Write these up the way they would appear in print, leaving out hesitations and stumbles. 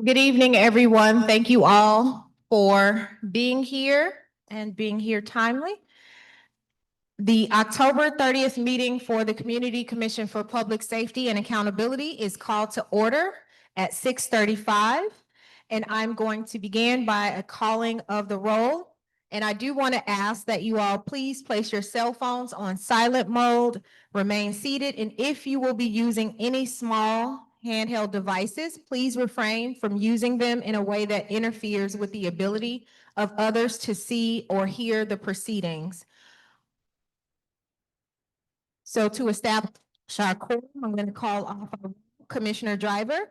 Good evening, everyone. Thank you all for being here and being here timely. The October 30th meeting for the Community Commission for Public Safety and Accountability is called to order at 6:35. And I'm going to begin by a calling of the roll. And I do want to ask that you all please place your cell phones on silent mode, remain seated, and if you will be using any small handheld devices, please refrain from using them in a way that interferes with the ability of others to see or hear the proceedings. So to establish our quorum, I'm going to call off our Commissioner Driver,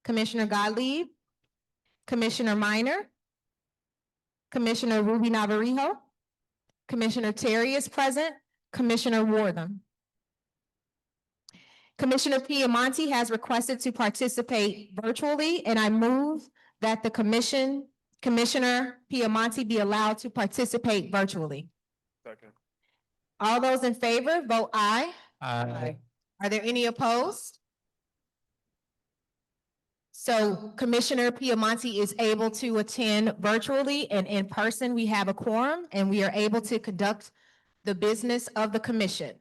Commissioner Gottlieb, Commissioner Minor, Commissioner Ruby Navarijo, Commissioner Terry is present, Commissioner Wortham. Commissioner Piemonte has requested to participate virtually, and I move that the Commissioner Piemonte be allowed to participate virtually. Second. All those in favor, vote aye. Aye. Are there any opposed? So Commissioner Piemonte is able to attend virtually, and in person, we have a quorum and we are able to conduct the business of the commission.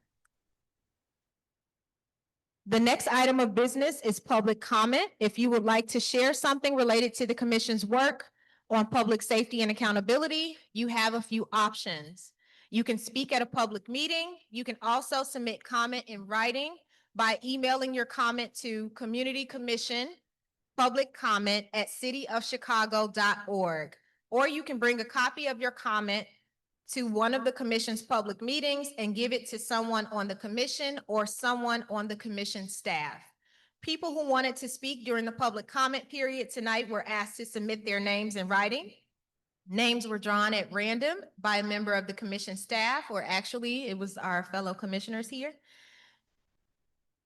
The next item of business is public comment. If you would like to share something related to the commission's work on public safety and accountability, you have a few options. You can speak at a public meeting. You can also submit comment in writing by emailing your comment to Community Commission public comment at cityofchicago.org. Or you can bring a copy of your comment to one of the commission's public meetings and give it to someone on the commission or someone on the commission staff. People who wanted to speak during the public comment period tonight were asked to submit their names in writing. Names were drawn at random by a member of the commission staff, or actually it was our fellow commissioners here.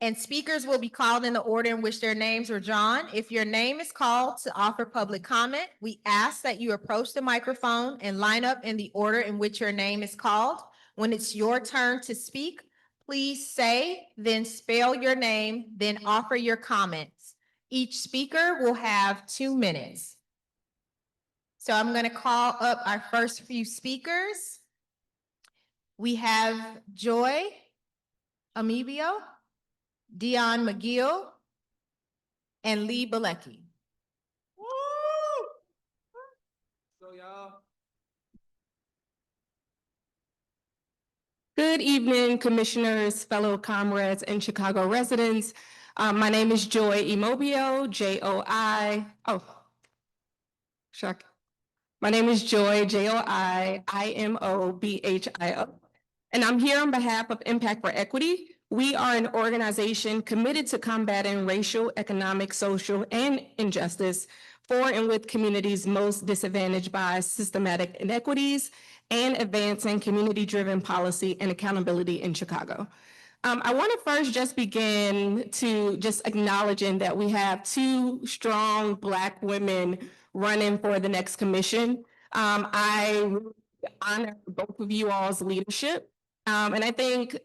And speakers will be called in the order in which their names were drawn. If your name is called to offer public comment, we ask that you approach the microphone and line up in the order in which your name is called. When it's your turn to speak, please say, then spell your name, then offer your comments. Each speaker will have 2 minutes. So I'm going to call up our first few speakers. We have Joy Amibio, Dion McGill, and Lee Bilecki. So y'all. Good evening, commissioners, fellow comrades, and Chicago residents. My name is Joy Imobio, J-O-I. Oh, shock. My name is Joy, J-O-I-I-M-O-B-H-I-O. And I'm here on behalf of Impact for Equity. We are an organization committed to combating racial, economic, social, and injustice for and with communities most disadvantaged by systematic inequities and advancing community-driven policy and accountability in Chicago. I want to first just begin to just acknowledging that we have 2 strong Black women running for the next commission. I really honor both of you all's leadership. And I think,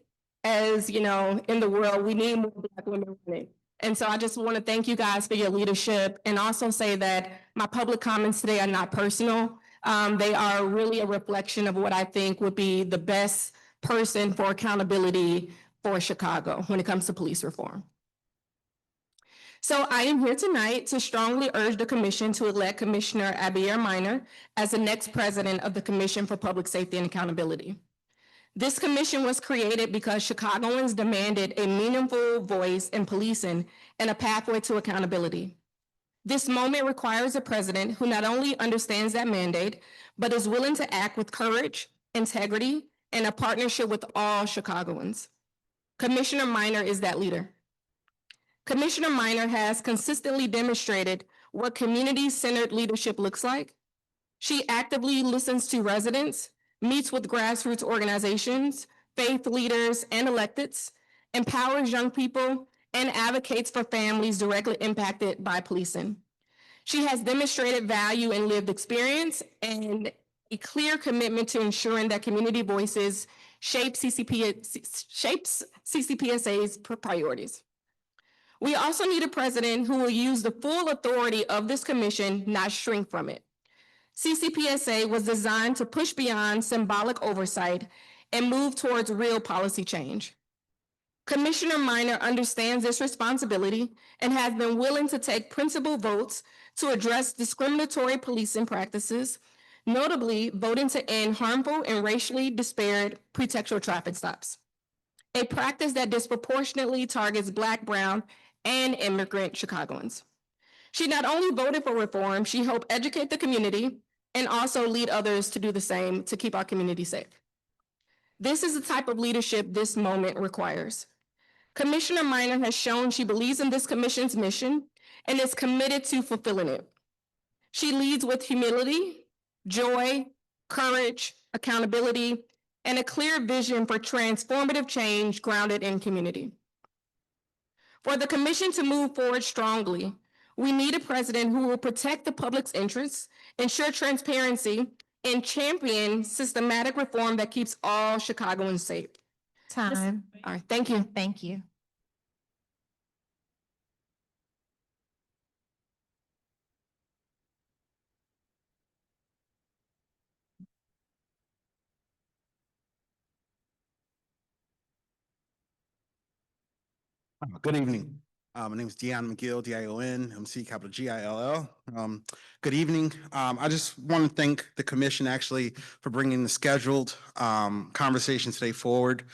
as you know, in the world, we need more Black women running. And so I just want to thank you guys for your leadership and also say that my public comments today are not personal. They are really a reflection of what I think would be the best person for accountability for Chicago when it comes to police reform. So I am here tonight to strongly urge the commission to elect Commissioner Abier Minor as the next president of the Commission for Public Safety and Accountability. This commission was created because Chicagoans demanded a meaningful voice in policing and a pathway to accountability. This moment requires a president who not only understands that mandate, but is willing to act with courage, integrity, and a partnership with all Chicagoans. Commissioner Minor is that leader. Commissioner Minor has consistently demonstrated what community-centered leadership looks like. She actively listens to residents, meets with grassroots organizations, faith leaders, and electeds, empowers young people, and advocates for families directly impacted by policing. She has demonstrated value in lived experience and a clear commitment to ensuring that community voices shapes CCPSA's priorities. We also need a president who will use the full authority of this commission, not shrink from it. CCPSA was designed to push beyond symbolic oversight and move towards real policy change. Commissioner Minor understands this responsibility and has been willing to take principled votes to address discriminatory policing practices, notably voting to end harmful and racially disparate pretextual traffic stops, a practice that disproportionately targets Black, brown, and immigrant Chicagoans. She not only voted for reform, she helped educate the community and also lead others to do the same to keep our community safe. This is the type of leadership this moment requires. Commissioner Minor has shown she believes in this commission's mission and is committed to fulfilling it. She leads with humility, joy, courage, accountability, and a clear vision for transformative change grounded in community. For the commission to move forward strongly, we need a president who will protect the public's interests, ensure transparency, and champion systematic reform that keeps all Chicagoans safe. Time. All right, thank you. Thank you. Good evening. My name is Dion McGill, D-I-O-N, MC capital G-I-L-L. Good evening. I just want to thank the commission actually for bringing the scheduled conversation today forward.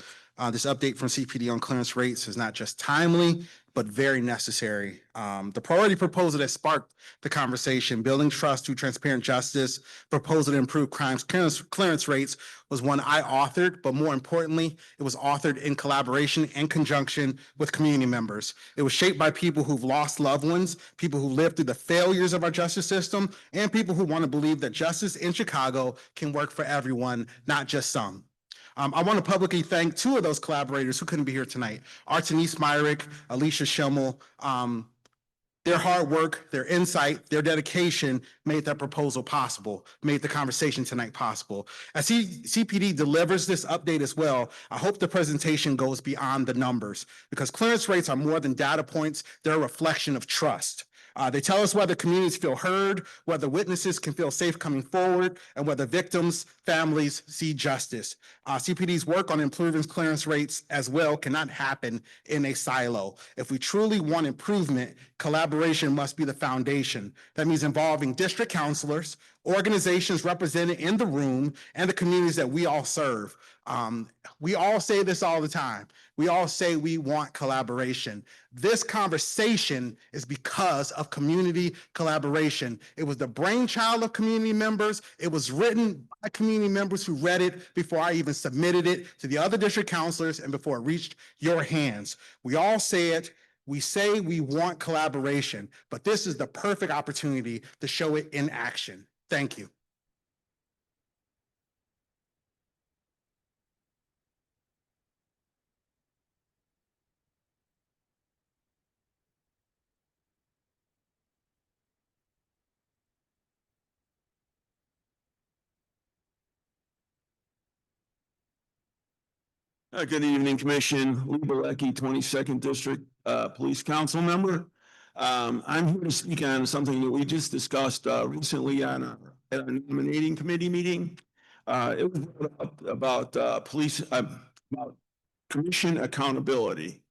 This update from CPD on clearance rates is not just timely, but very necessary. The priority proposal that sparked the conversation, building trust through transparent justice, proposal to improve crimes clearance rates, was one I authored, but more importantly, it was authored in collaboration and conjunction with community members. It was shaped by people who've lost loved ones, people who lived through the failures of our justice system, and people who want to believe that justice in Chicago can work for everyone, not just some. I want to publicly thank two of those collaborators who couldn't be here tonight, Artenise Myrick, Alicia Schimmel. Their hard work, their insight, their dedication made that proposal possible, made the conversation tonight possible. As CPD delivers this update as well, I hope the presentation goes beyond the numbers, because clearance rates are more than data points, they're a reflection of trust. They tell us whether communities feel heard, whether witnesses can feel safe coming forward, and whether victims, families see justice. CPD's work on improving clearance rates as well cannot happen in a silo. If we truly want improvement, collaboration must be the foundation. That means involving district counselors, organizations represented in the room, and the communities that we all serve. We all say this all the time. We all say we want collaboration. This conversation is because of community collaboration. It was the brainchild of community members. It was written by community members who read it before I even submitted it to the other district counselors and before it reached your hands. We all say it. We say we want collaboration, but this is the perfect opportunity to show it in action. Thank you. Good evening, Commission. Lee Balecki, 22nd District Police Council member. I'm here to speak on something that we just discussed recently at a nominating committee meeting. It was about about commission accountability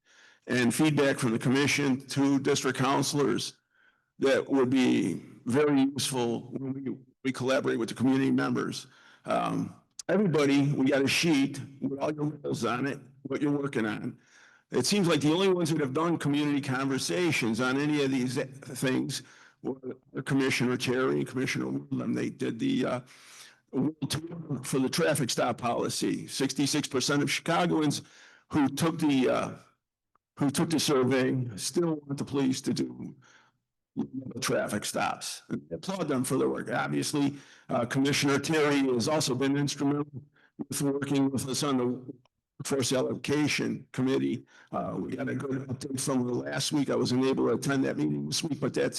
and feedback from the commission to district counselors that would be very useful when we collaborate with the community members. Everybody, we got a sheet with all your roles on it, what you're working on. It seems like the only ones that have done community conversations on any of these things were Commissioner Terry and Commissioner Woodland. They did the world tour for the traffic stop policy. 66% of Chicagoans who took the survey still want the police to do traffic stops. I applaud them for their work. Obviously, Commissioner Terry has also been instrumental with working with us on the Workforce Allocation Committee. We got a good update from the last week. I wasn't able to attend that meeting this week, but I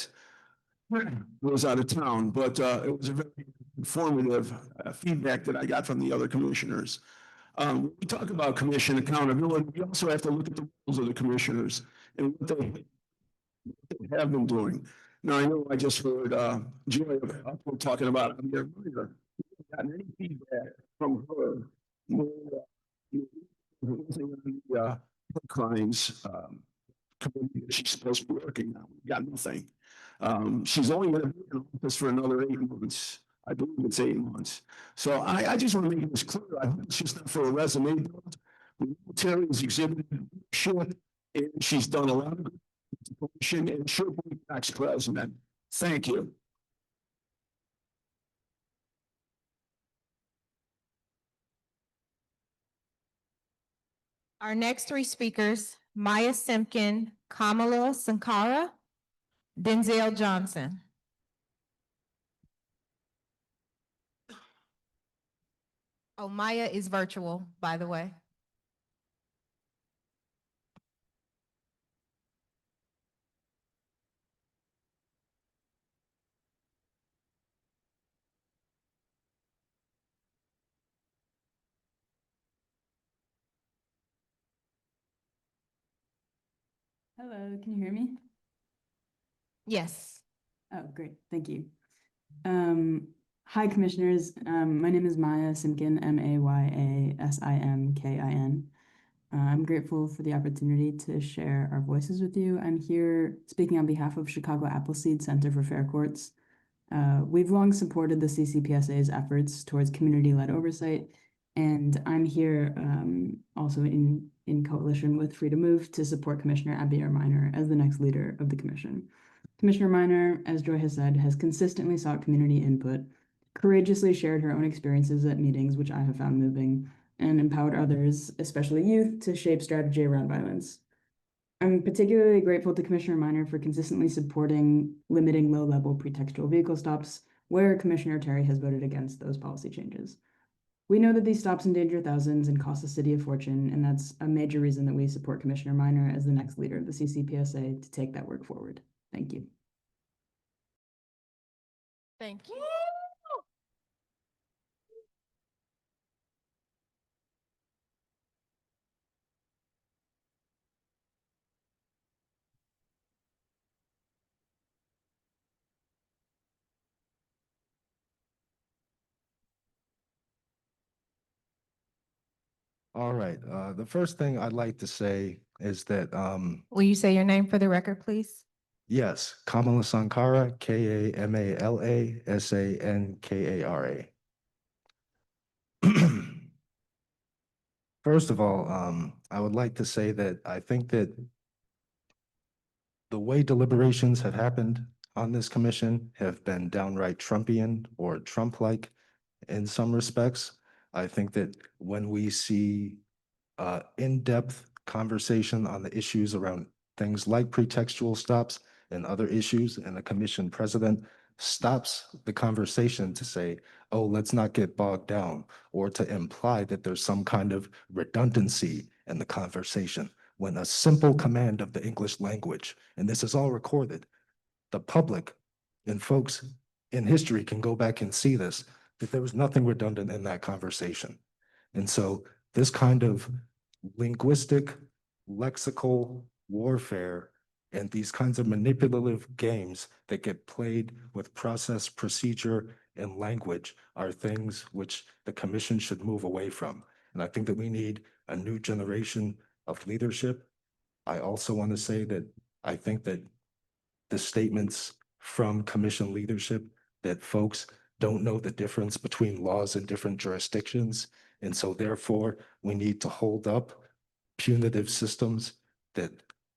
was out of town. But it was a very informative feedback that I got from the other commissioners. When we talk about commission accountability, we also have to look at the roles of the commissioners and what they they have been doing. Now, I know I just heard, Joy talking about it here earlier. Gotten any feedback from her? No, anything on the, crimes, committee that she's supposed to be working on. We got nothing. She's only going to be in office for another 8 months. I believe it's 8 months. So I just want to make this clear. I hope it's just not for a resume build. The military has exhibited leadership, and she's done a lot of good information, and she'll be next president. Thank you. Our next three speakers, Maya Simpkin, Kamala Sankara, Denzel Johnson. Oh, Maya is virtual, by the way. Hello, can you hear me? Yes. Oh, great, thank you. Hi, Commissioners. My name is Maya Simkin, Mayasimkin. I'm grateful for the opportunity to share our voices with you. I'm here speaking on behalf of Chicago Appleseed Center for Fair Courts. We've long supported the CCPSA's efforts towards community-led oversight, and I'm here also in coalition with Free to Move to support Commissioner Abigail Minor as the next leader of the commission. Commissioner Minor, as Joy has said, has consistently sought community input, courageously shared her own experiences at meetings, which I have found moving, and empowered others, especially youth, to shape strategy around violence. I'm particularly grateful to Commissioner Minor for consistently supporting limiting low-level pretextual vehicle stops, where Commissioner Terry has voted against those policy changes. We know that these stops endanger thousands and cost the city a fortune, and that's a major reason that we support Commissioner Minor as the next leader of the CCPSA to take that work forward. Thank you. Thank you. All right, the first thing I'd like to say is that, Will you say your name for the record, please? yes, Kamala Sankara, Kamalasankara. First of all, I would like to say that I think that the way deliberations have happened on this commission have been downright Trumpian or Trump-like in some respects. I think that when we see in-depth conversation on the issues around things like pretextual stops and other issues, and the commission president stops the conversation to say, oh, let's not get bogged down, or to imply that there's some kind of redundancy in the conversation, when a simple command of the English language, and this is all recorded, the public and folks in history can go back and see this, that there was nothing redundant in that conversation. And so this kind of linguistic, lexical warfare and these kinds of manipulative games that get played with process, procedure, and language are things which the commission should move away from. And I think that we need a new generation of leadership. I also want to say that I think that the statements from commission leadership that folks don't know the difference between laws in different jurisdictions. And so therefore, we need to hold up punitive systems that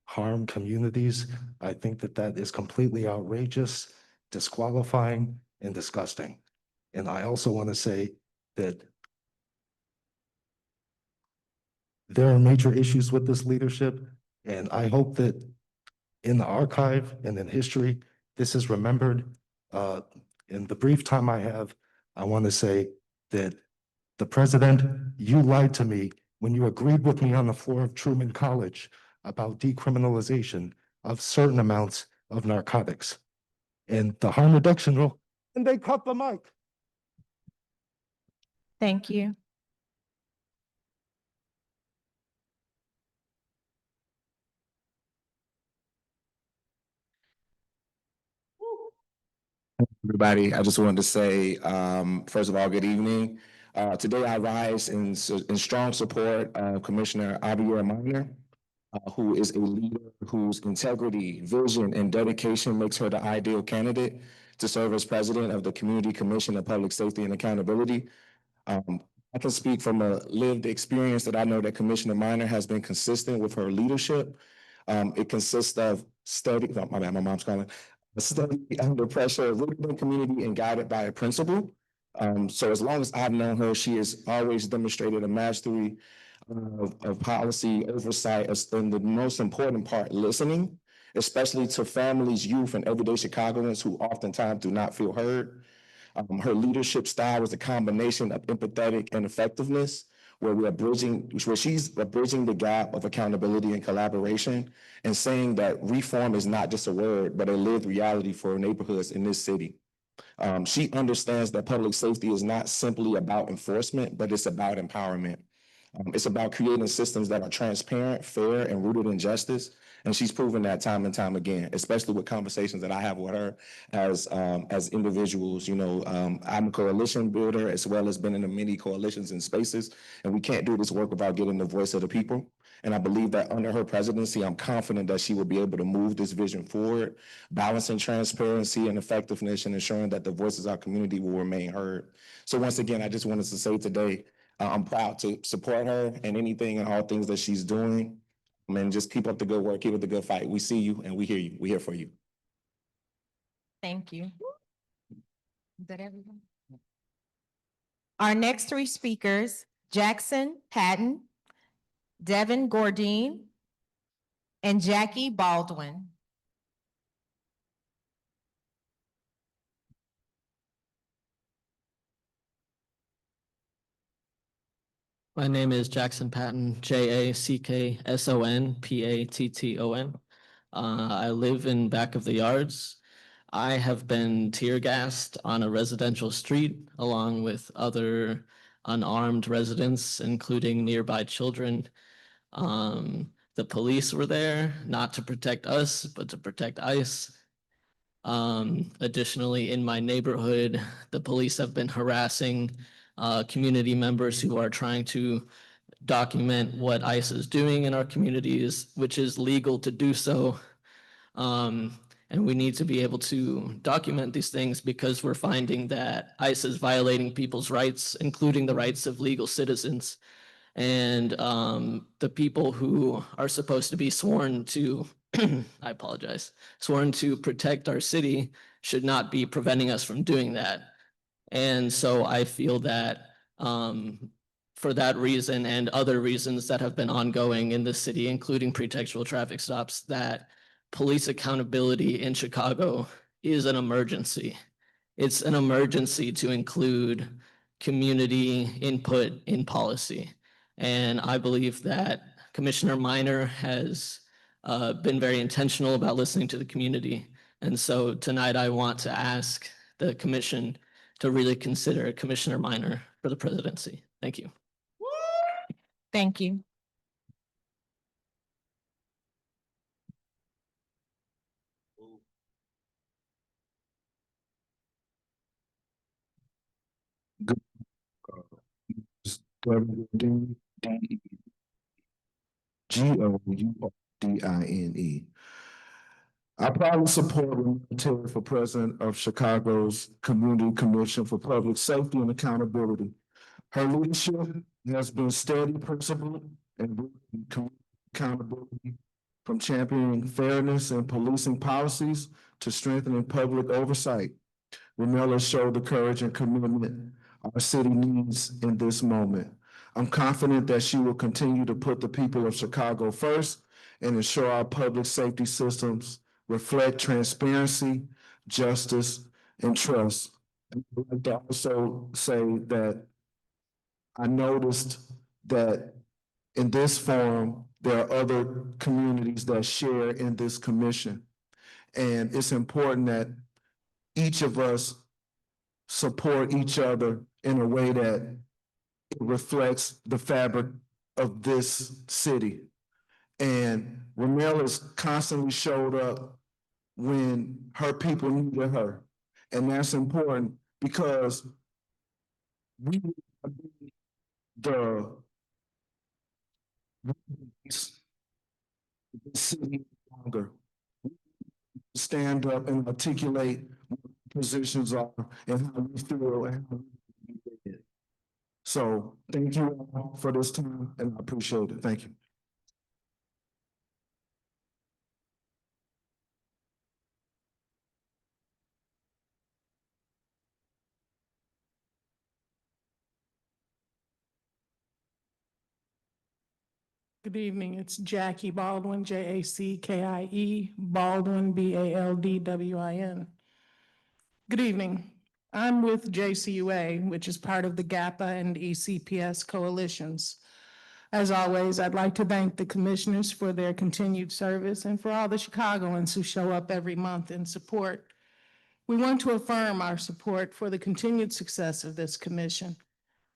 harm communities. I think that that is completely outrageous, disqualifying, and disgusting. And I also want to say that there are major issues with this leadership, and I hope that in the archive and in history, this is remembered. In the brief time I have, I want to say that the president, you lied to me when you agreed with me on the floor of Truman College about decriminalization of certain amounts of narcotics and the harm reduction rule, and they cut the mic. Thank you. everybody. I just wanted to say, first of all, good evening. Today I rise in strong support of Commissioner Javier Minor, who is a leader whose integrity, vision, and dedication makes her the ideal candidate to serve as president of the Community Commission of Public Safety and Accountability. I can speak from a lived experience that I know that Commissioner Minor has been consistent with her leadership. It consists of steady, oh, my bad, my mom's calling, steady under pressure, rooted in community and guided by a principle. So as long as I've known her, she has always demonstrated a mastery of policy oversight, and the most important part, listening, especially to families, youth, and everyday Chicagoans who oftentimes do not feel heard. Her leadership style was a combination of empathetic and effectiveness, where she's bridging the gap of accountability and collaboration, and saying that reform is not just a word, but a lived reality for neighborhoods in this city. She understands that public safety is not simply about enforcement, but it's about empowerment. It's about creating systems that are transparent, fair, and rooted in justice. And she's proven that time and time again, especially with conversations that I have with her as individuals. You know, I'm a coalition builder as well as been in many coalitions and spaces, and we can't do this work without getting the voice of the people. And I believe that under her presidency, I'm confident that she will be able to move this vision forward, balancing transparency and effectiveness and ensuring that the voices of our community will remain heard. So once again, I just wanted to say today, I'm proud to support her in anything and all things that she's doing. And just keep up the good work, keep up the good fight. We see you and we hear you. We're here for you. Thank you. Is that everyone? Our next three speakers, Jackson Patton, Devin Gordine, and Jackie Baldwin. My name is Jackson Patton, Jackson Patton. I live in back of the yards. I have been tear gassed on a residential street along with other unarmed residents, including nearby children. The police were there not to protect us, but to protect ICE. Additionally, in my neighborhood, the police have been harassing community members who are trying to document what ICE is doing in our communities, which is legal to do so. And we need to be able to document these things because we're finding that ICE is violating people's rights, including the rights of legal citizens. And the people who are supposed to be sworn to, I apologize, sworn to protect our city should not be preventing us from doing that. And so I feel that for that reason and other reasons that have been ongoing in the city, including pretextual traffic stops, that police accountability in Chicago is an emergency. It's an emergency to include community input in policy. And I believe that Commissioner Minor has been very intentional about listening to the community. And so tonight I want to ask the commission to really consider Commissioner Minor for the presidency. Thank you. Thank you. Gordine. I proudly support Renee Terry for president of Chicago's Community Commission for Public Safety and Accountability. Her leadership has been steady, principled, and accountability, from championing fairness and policing policies to strengthening public oversight. Renella showed the courage and commitment our city needs in this moment. I'm confident that she will continue to put the people of Chicago first and ensure our public safety systems reflect transparency, justice, and trust. I'd like to also say that I noticed that in this forum, there are other communities that share in this commission. And it's important that each of us support each other in a way that it reflects the fabric of this city. And Ramel has constantly showed up when her people needed her. And that's important because we the city longer stand up and articulate what positions are and how we feel and how we did. So thank you all for this time and I appreciate it. Thank you. Good evening, it's Jackie Baldwin, Jackie, Baldwin, Baldwin. Good evening. I'm with JCUA, which is part of the GAPA and ECPS coalitions. As always, I'd like to thank the commissioners for their continued service and for all the Chicagoans who show up every month in support. We want to affirm our support for the continued success of this commission.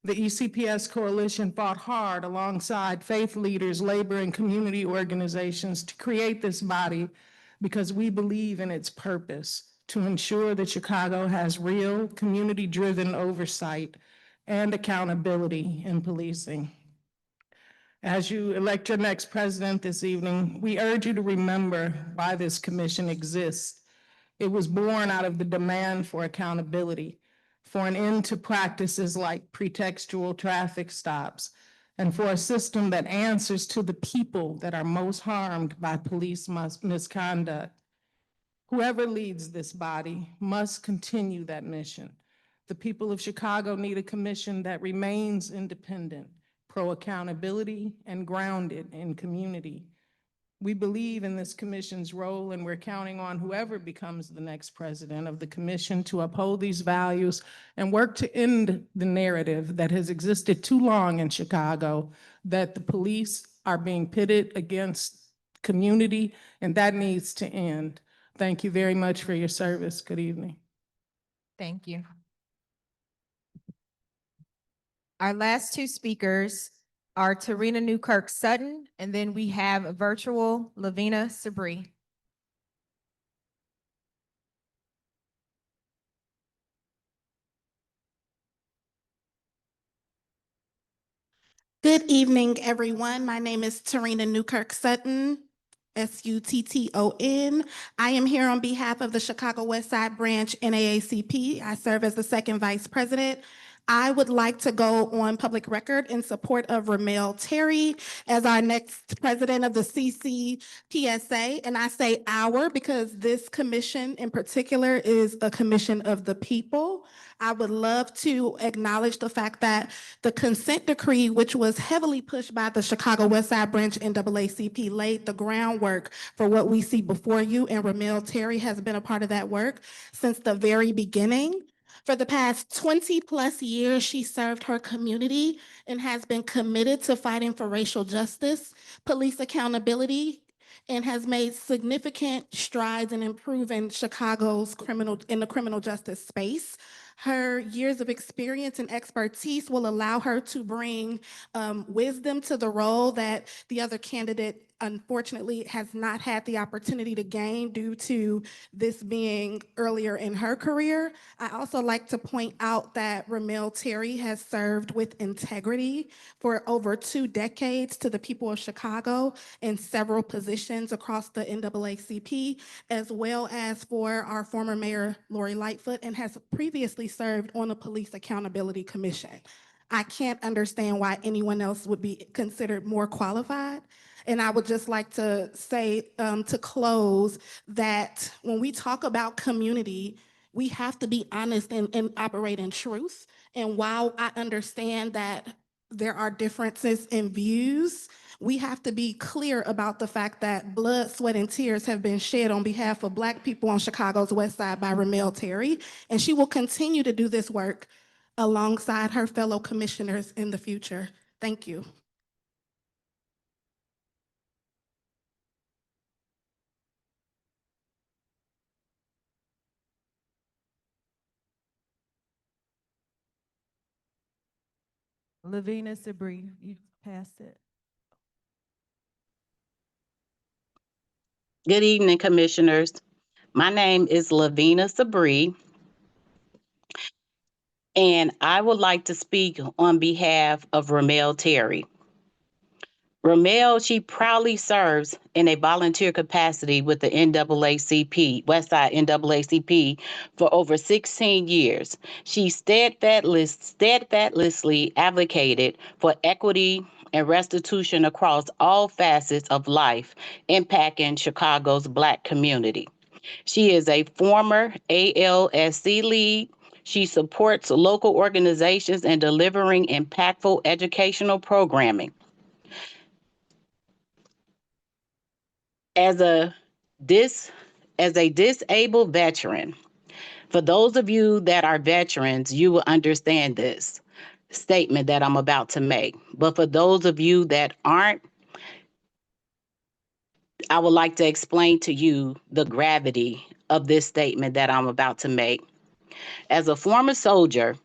The ECPS coalition fought hard alongside faith leaders, labor, and community organizations to create this body because we believe in its purpose to ensure that Chicago has real, community-driven oversight and accountability in policing. As you elect your next president this evening, we urge you to remember why this commission exists. It was born out of the demand for accountability, for an end to practices like pretextual traffic stops, and for a system that answers to the people that are most harmed by police misconduct. Whoever leads this body must continue that mission. The people of Chicago need a commission that remains independent, pro-accountability, and grounded in community. We believe in this commission's role, and we're counting on whoever becomes the next president of the commission to uphold these values and work to end the narrative that has existed too long in Chicago, that the police are being pitted against community, and that needs to end. Thank you very much for your service. Good evening. Thank you. Our last two speakers are Tarina Newkirk Sutton, and then we have a virtual Lavina Sabri. Good evening, everyone. My name is Tarina Newkirk Sutton, Sutton. I am here on behalf of the Chicago West Side Branch NAACP. I serve as the second vice president. I would like to go on public record in support of Ramel Terry as our next president of the CCPSA. And I say our because this commission in particular is a commission of the people. I would love to acknowledge the fact that the consent decree, which was heavily pushed by the Chicago West Side Branch NAACP, laid the groundwork for what we see before you, and Ramel Terry has been a part of that work since the very beginning. For the past 20+ years, she served her community and has been committed to fighting for racial justice, police accountability, and has made significant strides in improving Chicago's criminal justice space. Her years of experience and expertise will allow her to bring wisdom to the role that the other candidate unfortunately has not had the opportunity to gain due to this being earlier in her career. I also like to point out that Ramel Terry has served with integrity for over 2 decades to the people of Chicago in several positions across the NAACP, as well as for our former mayor, Lori Lightfoot, and has previously served on the Police Accountability Commission. I can't understand why anyone else would be considered more qualified. And I would just like to say to close that when we talk about community, we have to be honest and operate in truth. And while I understand that there are differences in views, we have to be clear about the fact that blood, sweat, and tears have been shed on behalf of Black people on Chicago's West Side by Ramel Terry, and she will continue to do this work alongside her fellow commissioners in the future. Thank you. Lavina Sabri, you passed it. Good evening, commissioners. My name is Lavina Sabri. and I would like to speak on behalf of Ramel Terry. Ramel, she proudly serves in a volunteer capacity with the NAACP, Westside NAACP, for over 16 years. She steadfastly advocated for equity and restitution across all facets of life, impacting Chicago's Black community. She is a former ALSC lead. She supports local organizations in delivering impactful educational programming. As a disabled veteran, for those of you that are veterans, you will understand this statement that I'm about to make. But for those of you that aren't, I would like to explain to you the gravity of this statement that I'm about to make. As a former soldier,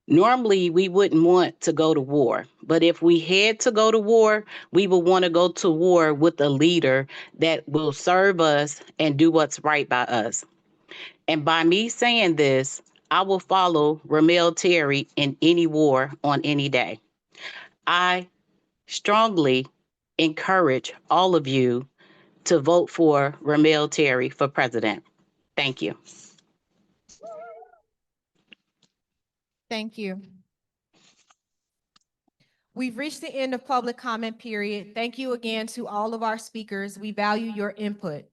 normally we wouldn't want to go to war, but if we had to go to war, we would want to go to war with a leader that will serve us and do what's right by us. And by me saying this, I will follow Ramel Terry in any war on any day. I strongly encourage all of you to vote for Ramel Terry for president. Thank you. Thank you. We've reached the end of public comment period. Thank you again to all of our speakers. We value your input.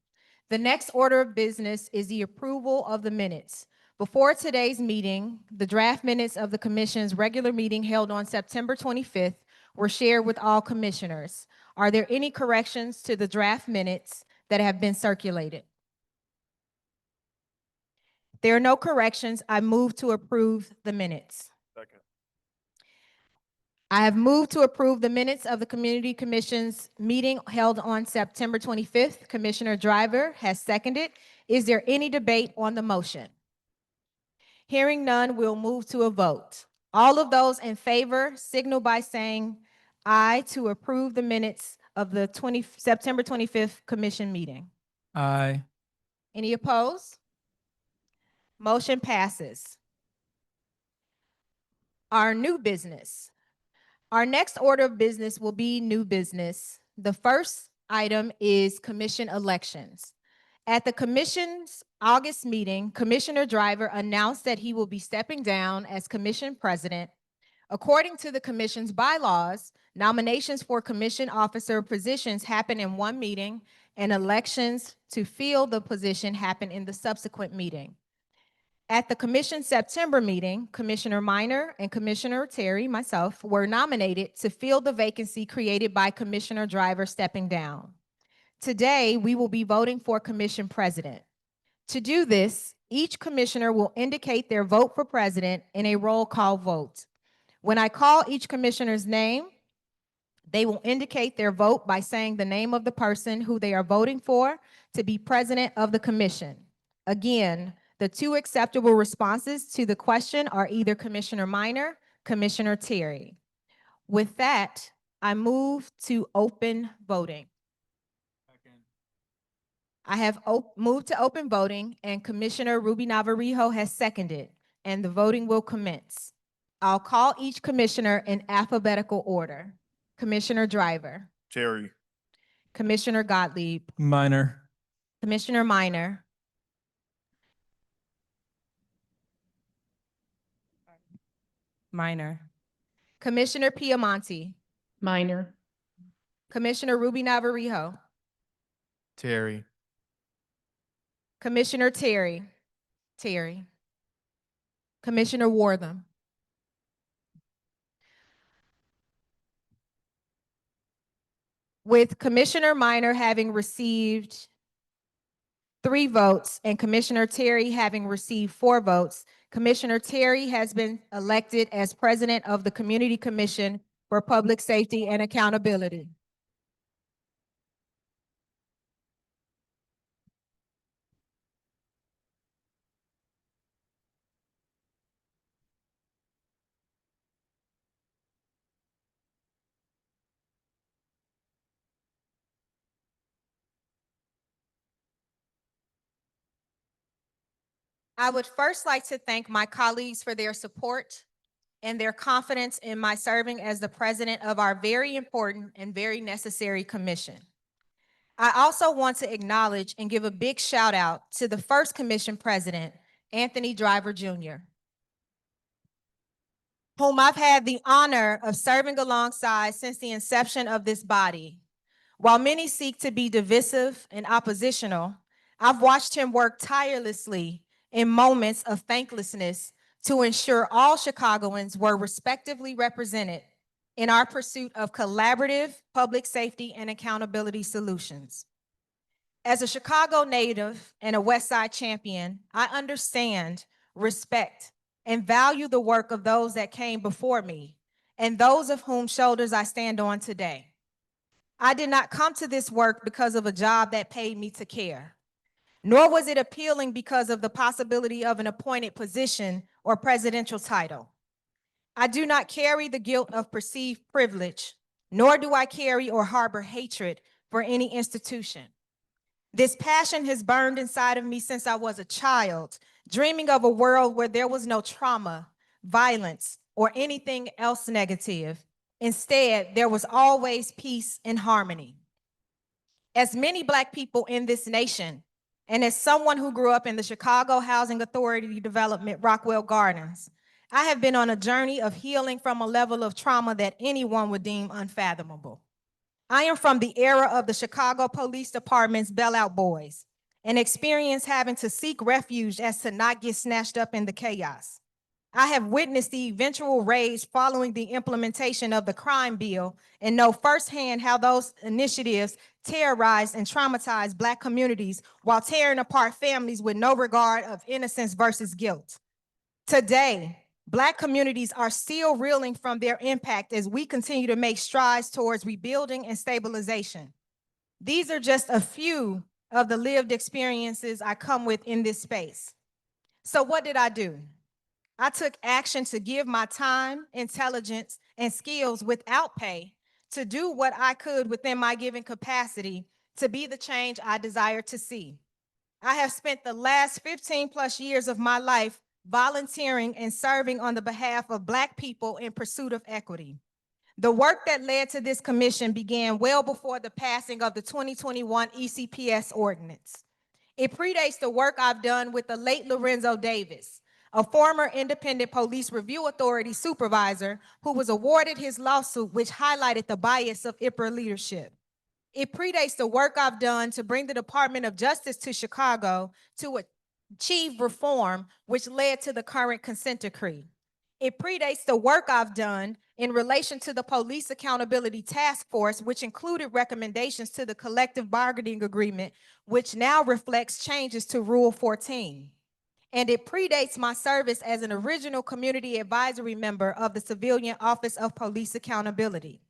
The next order of business is the approval of the minutes. Before today's meeting, the draft minutes of the commission's regular meeting held on September 25th were shared with all commissioners. Are there any corrections to the draft minutes that have been circulated? There are no corrections. I move to approve the minutes. Second. I have moved to approve the minutes of the Community Commission's meeting held on September 25th. Commissioner Driver has seconded. Is there any debate on the motion? Hearing none, we'll move to a vote. All of those in favor signal by saying aye to approve the minutes of the September 25th Commission meeting. Aye. Any opposed? Motion passes. Our new business. Our next order of business will be new business. The first item is commission elections. At the commission's August meeting, Commissioner Driver announced that he will be stepping down as commission president. According to the commission's bylaws, nominations for commission officer positions happen in one meeting and elections to fill the position happen in the subsequent meeting. At the commission's September meeting, Commissioner Minor and Commissioner Terry, myself, were nominated to fill the vacancy created by Commissioner Driver stepping down. Today, we will be voting for commission president. To do this, each commissioner will indicate their vote for president in a roll call vote. When I call each commissioner's name, they will indicate their vote by saying the name of the person who they are voting for to be president of the commission. Again, the two acceptable responses to the question are either Commissioner Minor, Commissioner Terry. With that, I move to open voting. I have moved to open voting and Commissioner Ruby Navarrijo has seconded, and the voting will commence. I'll call each commissioner in alphabetical order. Commissioner Driver, Terry. Commissioner Gottlieb, Minor. Commissioner Minor, Minor. Commissioner Piemonte, Minor. Commissioner Ruby Navarrijo, Terry. Commissioner Terry, Commissioner Wortham, with Commissioner Minor having received 3 votes and Commissioner Terry having received 4 votes, Commissioner Terry has been elected as president of the Community Commission for Public Safety and Accountability. I would first like to thank my colleagues for their support and their confidence in my serving as the president of our very important and very necessary commission. I also want to acknowledge and give a big shout out to the first commission president, Anthony Driver Jr., whom I've had the honor of serving alongside since the inception of this body. While many seek to be divisive and oppositional, I've watched him work tirelessly in moments of thanklessness to ensure all Chicagoans were respectively represented in our pursuit of collaborative public safety and accountability solutions. As a Chicago native and a West Side champion, I understand, respect, and value the work of those that came before me and those of whom shoulders I stand on today. I did not come to this work because of a job that paid me to care, nor was it appealing because of the possibility of an appointed position or presidential title. I do not carry the guilt of perceived privilege, nor do I carry or harbor hatred for any institution. This passion has burned inside of me since I was a child, dreaming of a world where there was no trauma, violence, or anything else negative. Instead, there was always peace and harmony. As many Black people in this nation, and as someone who grew up in the Chicago Housing Authority development, Rockwell Gardens, I have been on a journey of healing from a level of trauma that anyone would deem unfathomable. I am from the era of the Chicago Police Department's bailout boys and experienced having to seek refuge as to not get snatched up in the chaos. I have witnessed the eventual rage following the implementation of the crime bill and know firsthand how those initiatives terrorized and traumatized Black communities while tearing apart families with no regard of innocence versus guilt. Today, Black communities are still reeling from their impact as we continue to make strides towards rebuilding and stabilization. These are just a few of the lived experiences I come with in this space. So what did I do? I took action to give my time, intelligence, and skills without pay to do what I could within my given capacity to be the change I desire to see. I have spent the last 15 plus years of my life volunteering and serving on the behalf of Black people in pursuit of equity. The work that led to this commission began well before the passing of the 2021 ECPS ordinance. It predates the work I've done with the late Lorenzo Davis, a former Independent Police Review Authority supervisor who was awarded his lawsuit, which highlighted the bias of IPRA leadership. It predates the work I've done to bring the Department of Justice to Chicago to achieve reform, which led to the current consent decree. It predates the work I've done in relation to the Police Accountability Task Force, which included recommendations to the collective bargaining agreement, which now reflects changes to Rule 14. And it predates my service as an original community advisory member of the Civilian Office of Police Accountability.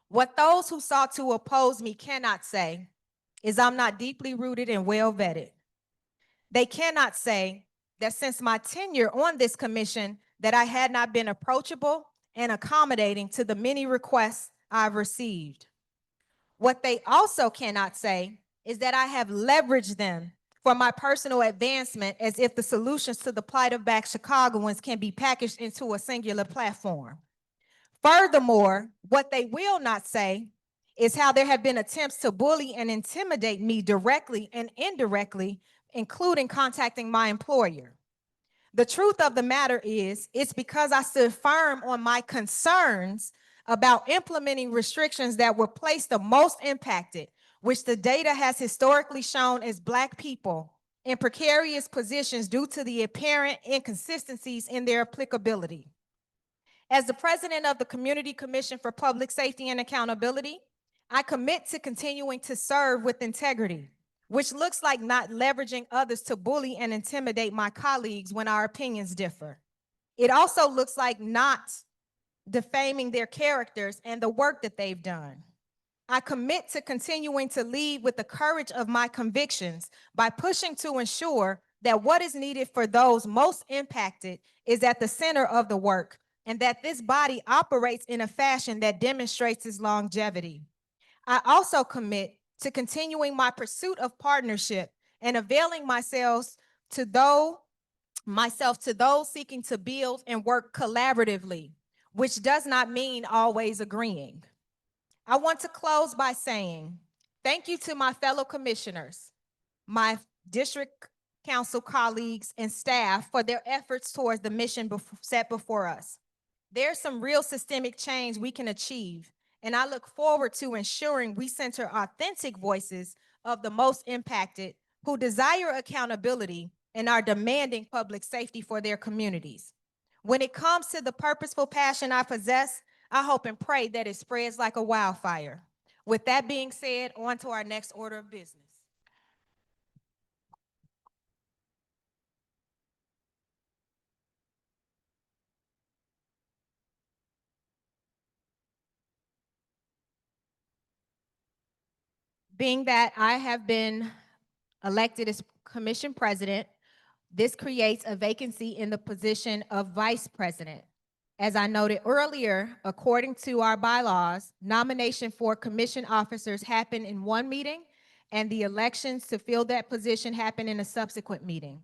What those who sought to oppose me cannot say is I'm not deeply rooted and well vetted. They cannot say that since my tenure on this commission that I had not been approachable and accommodating to the many requests I've received. What they also cannot say is that I have leveraged them for my personal advancement as if the solutions to the plight of Black Chicagoans can be packaged into a singular platform. Furthermore, what they will not say is how there have been attempts to bully and intimidate me directly and indirectly, including contacting my employer. The truth of the matter is, it's because I stood firm on my concerns about implementing restrictions that were placed the most impacted, which the data has historically shown as Black people in precarious positions due to the apparent inconsistencies in their applicability. As the president of the Community Commission for Public Safety and Accountability, I commit to continuing to serve with integrity, which looks like not leveraging others to bully and intimidate my colleagues when our opinions differ. It also looks like not defaming their characters and the work that they've done. I commit to continuing to lead with the courage of my convictions by pushing to ensure that what is needed for those most impacted is at the center of the work, and that this body operates in a fashion that demonstrates its longevity. I also commit to continuing my pursuit of partnership and availing myself myself to those seeking to build and work collaboratively, which does not mean always agreeing. I want to close by saying thank you to my fellow commissioners, my district council colleagues and staff for their efforts towards the mission set before us. There's some real systemic change we can achieve, and I look forward to ensuring we center authentic voices of the most impacted who desire accountability and are demanding public safety for their communities. When it comes to the purposeful passion I possess, I hope and pray that it spreads like a wildfire. With that being said, on to our next order of business. Being that I have been elected as commission president, this creates a vacancy in the position of vice president. As I noted earlier, according to our bylaws, nomination for commission officers happen in one meeting, and the elections to fill that position happen in a subsequent meeting.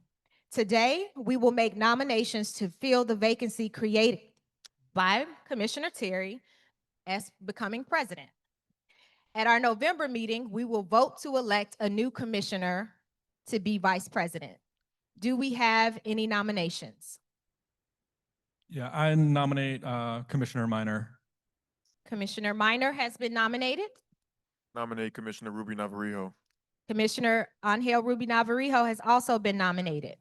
Today, we will make nominations to fill the vacancy created by Commissioner Terry as becoming president. At our November meeting, we will vote to elect a new commissioner to be vice president. Do we have any nominations? Yeah, I nominate Commissioner Minor. Commissioner Minor has been nominated. Nominate Commissioner Ruby Navarrijo. Commissioner Angel Ruby Navarrijo has also been nominated.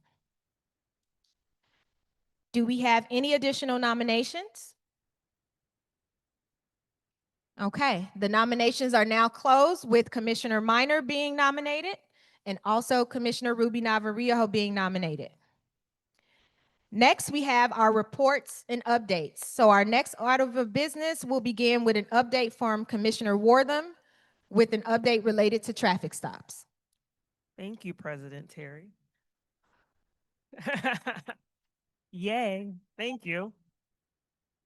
Do we have any additional nominations? Okay, the nominations are now closed with Commissioner Minor being nominated and also Commissioner Ruby Navarrijo being nominated. Next, we have our reports and updates. So our next order of business will begin with an update from Commissioner Wortham with an update related to traffic stops. Thank you, President Terry. Yay, thank you.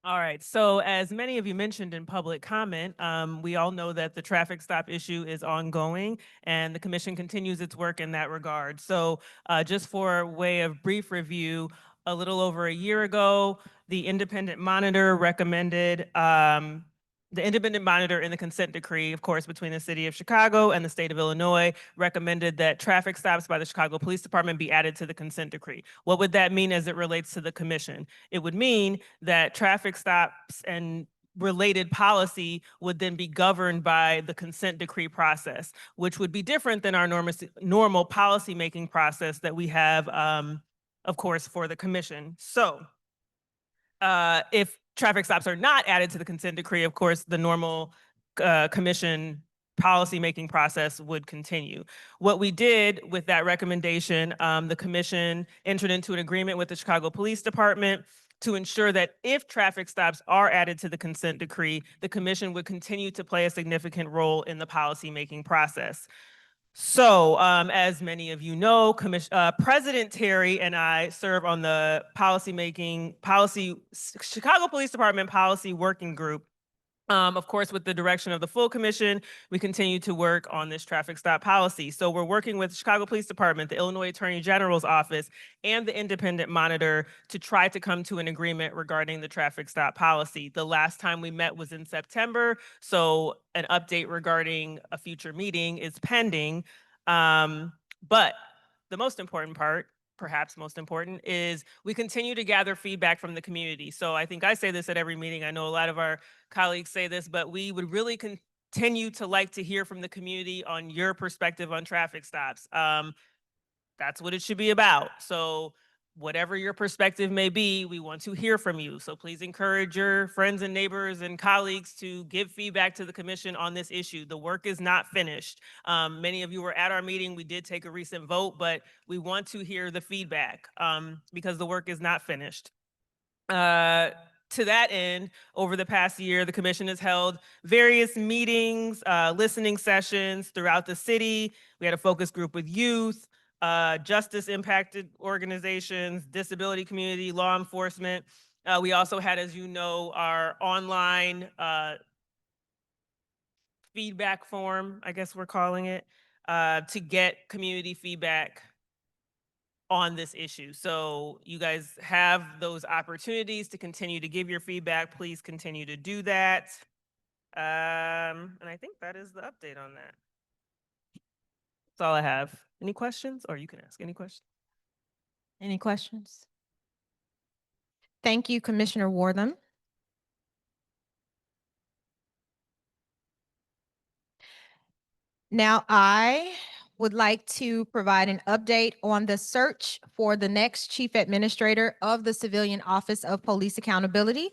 All right, so as many of you mentioned in public comment, we all know that the traffic stop issue is ongoing and the commission continues its work in that regard. So just for way of brief review, a little over a year ago, the independent monitor recommended the independent monitor in the consent decree, of course, between the city of Chicago and the state of Illinois, recommended that traffic stops by the Chicago Police Department be added to the consent decree. What would that mean as it relates to the commission? It would mean that traffic stops and related policy would then be governed by the consent decree process, which would be different than our normal policymaking process that we have, of course, for the commission. So if traffic stops are not added to the consent decree, of course, the normal commission policymaking process would continue. What we did with that recommendation, the commission entered into an agreement with the Chicago Police Department to ensure that if traffic stops are added to the consent decree, the commission would continue to play a significant role in the policymaking process. So, as many of you know, President Terry and I serve on the Chicago Police Department Policy Working Group. Of course, with the direction of the full commission, we continue to work on this traffic stop policy. So we're working with the Chicago Police Department, the Illinois Attorney General's office, and the independent monitor to try to come to an agreement regarding the traffic stop policy. The last time we met was in September, so an update regarding a future meeting is pending. But the most important part, perhaps most important, is we continue to gather feedback from the community. So I think I say this at every meeting. I know a lot of our colleagues say this, but we would really continue to like to hear from the community on your perspective on traffic stops. That's what it should be about. So whatever your perspective may be, we want to hear from you. So please encourage your friends and neighbors and colleagues to give feedback to the commission on this issue. The work is not finished. Many of you were at our meeting. We did take a recent vote, but we want to hear the feedback because the work is not finished. To that end, over the past year, the commission has held various meetings, listening sessions throughout the city. We had a focus group with youth, justice impacted organizations, disability community, law enforcement. We also had, as you know, our online feedback form, I guess we're calling it, to get community feedback on this issue. So you guys have those opportunities to continue to give your feedback. Please continue to do that. And I think that is the update on that. That's all I have. Any questions? Or you can ask any questions. Any questions? Thank you, Commissioner Wortham. Now, I would like to provide an update on the search for the next Chief Administrator of the Civilian Office of Police Accountability,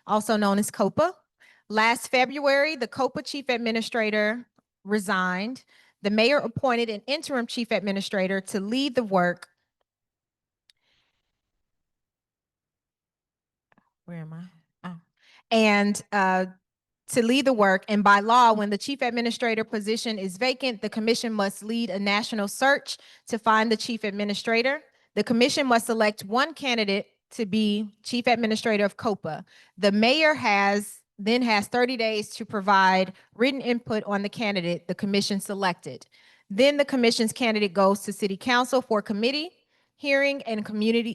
also known as COPA. Last February, the COPA Chief Administrator resigned. The mayor appointed an interim Chief Administrator to lead the work. Where am I? Oh. And to lead the work, and by law, when the chief administrator position is vacant, the commission must lead a national search to find the chief administrator. The commission must select one candidate to be chief administrator of COPA. The mayor then has 30 days to provide written input on the candidate the commission selected. Then the commission's candidate goes to city council for committee hearing and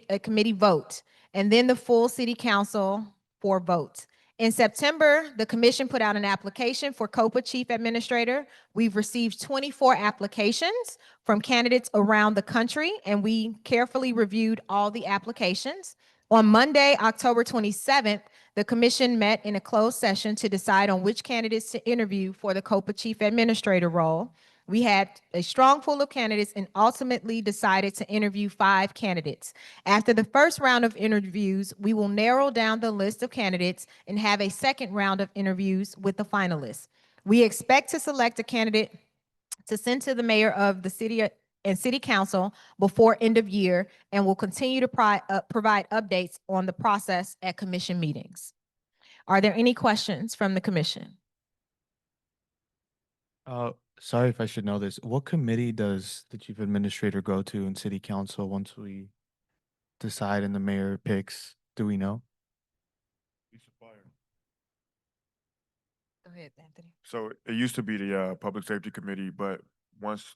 a committee vote, and then the full city council for vote. In September, the commission put out an application for COPA Chief Administrator. We've received 24 applications from candidates around the country, and we carefully reviewed all the applications. On Monday, October 27th, the commission met in a closed session to decide on which candidates to interview for the COPA Chief Administrator role. We had a strong pool of candidates and ultimately decided to interview 5 candidates. After the first round of interviews, we will narrow down the list of candidates and have a second round of interviews with the finalists. We expect to select a candidate to send to the mayor of the city and city council before end of year, and will continue to provide updates on the process at commission meetings. Are there any questions from the commission? Sorry if I should know this. What committee does the chief administrator go to in city council once we decide and the mayor picks? Do we know? Go ahead, Anthony. So it used to be the Public Safety Committee, but once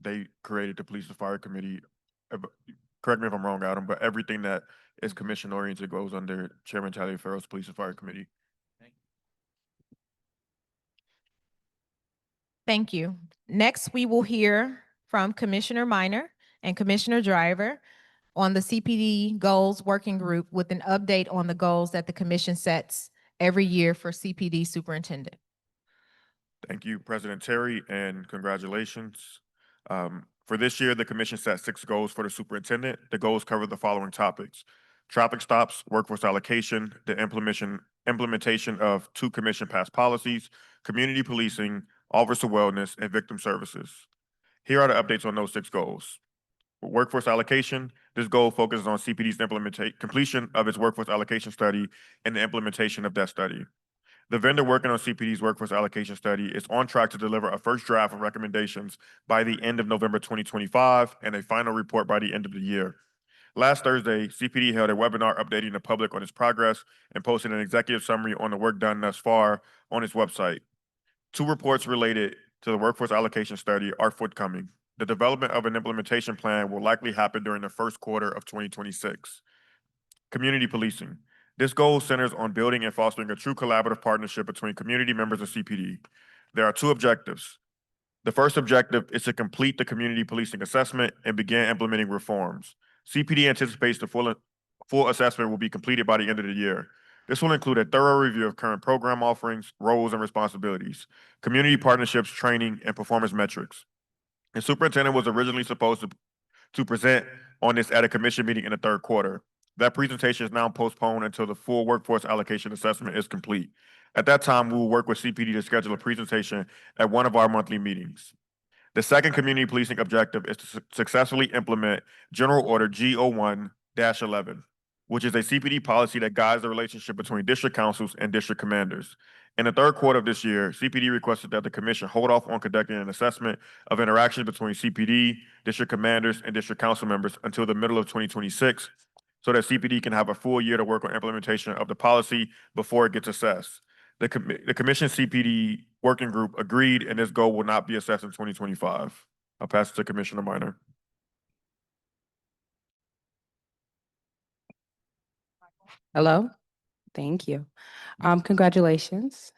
they created the Police and Fire Committee, correct me if I'm wrong, Adam, but everything that is commission oriented goes under Chairman Taliaferro's Police and Fire Committee. Thank you. Next, we will hear from Commissioner Minor and Commissioner Driver on the CPD Goals Working Group with an update on the goals that the commission sets every year for CPD Superintendent. Thank you, President Terry, and congratulations. For this year, the commission set 6 goals for the superintendent. The goals cover the following topics: traffic stops, workforce allocation, the implementation of 2 commission passed policies, community policing, officer wellness, and victim services. Here are the updates on those 6 goals. Workforce allocation, this goal focuses on CPD's completion of its workforce allocation study and the implementation of that study. The vendor working on CPD's workforce allocation study is on track to deliver a first draft of recommendations by the end of November 2025 and a final report by the end of the year. Last Thursday, CPD held a webinar updating the public on its progress and posted an executive summary on the work done thus far on its website. 2 reports related to the workforce allocation study are forthcoming. The development of an implementation plan will likely happen during the first quarter of 2026. Community policing. This goal centers on building and fostering a true collaborative partnership between community members of CPD. There are 2 objectives. The first objective is to complete the community policing assessment and begin implementing reforms. CPD anticipates the full assessment will be completed by the end of the year. This will include a thorough review of current program offerings, roles and responsibilities, community partnerships, training, and performance metrics. The superintendent was originally supposed to present on this at a commission meeting in the 3rd quarter. That presentation is now postponed until the full workforce allocation assessment is complete. At that time, we will work with CPD to schedule a presentation at one of our monthly meetings. The second community policing objective is to successfully implement General Order G01-11, which is a CPD policy that guides the relationship between district councils and district commanders. In the 3rd quarter of this year, CPD requested that the commission hold off on conducting an assessment of interactions between CPD, district commanders, and district council members until the middle of 2026, so that CPD can have a full year to work on implementation of the policy before it gets assessed. The commission CPD working group agreed, and this goal will not be assessed in 2025. I'll pass it to Commissioner Minor. Hello? Thank you. Congratulations.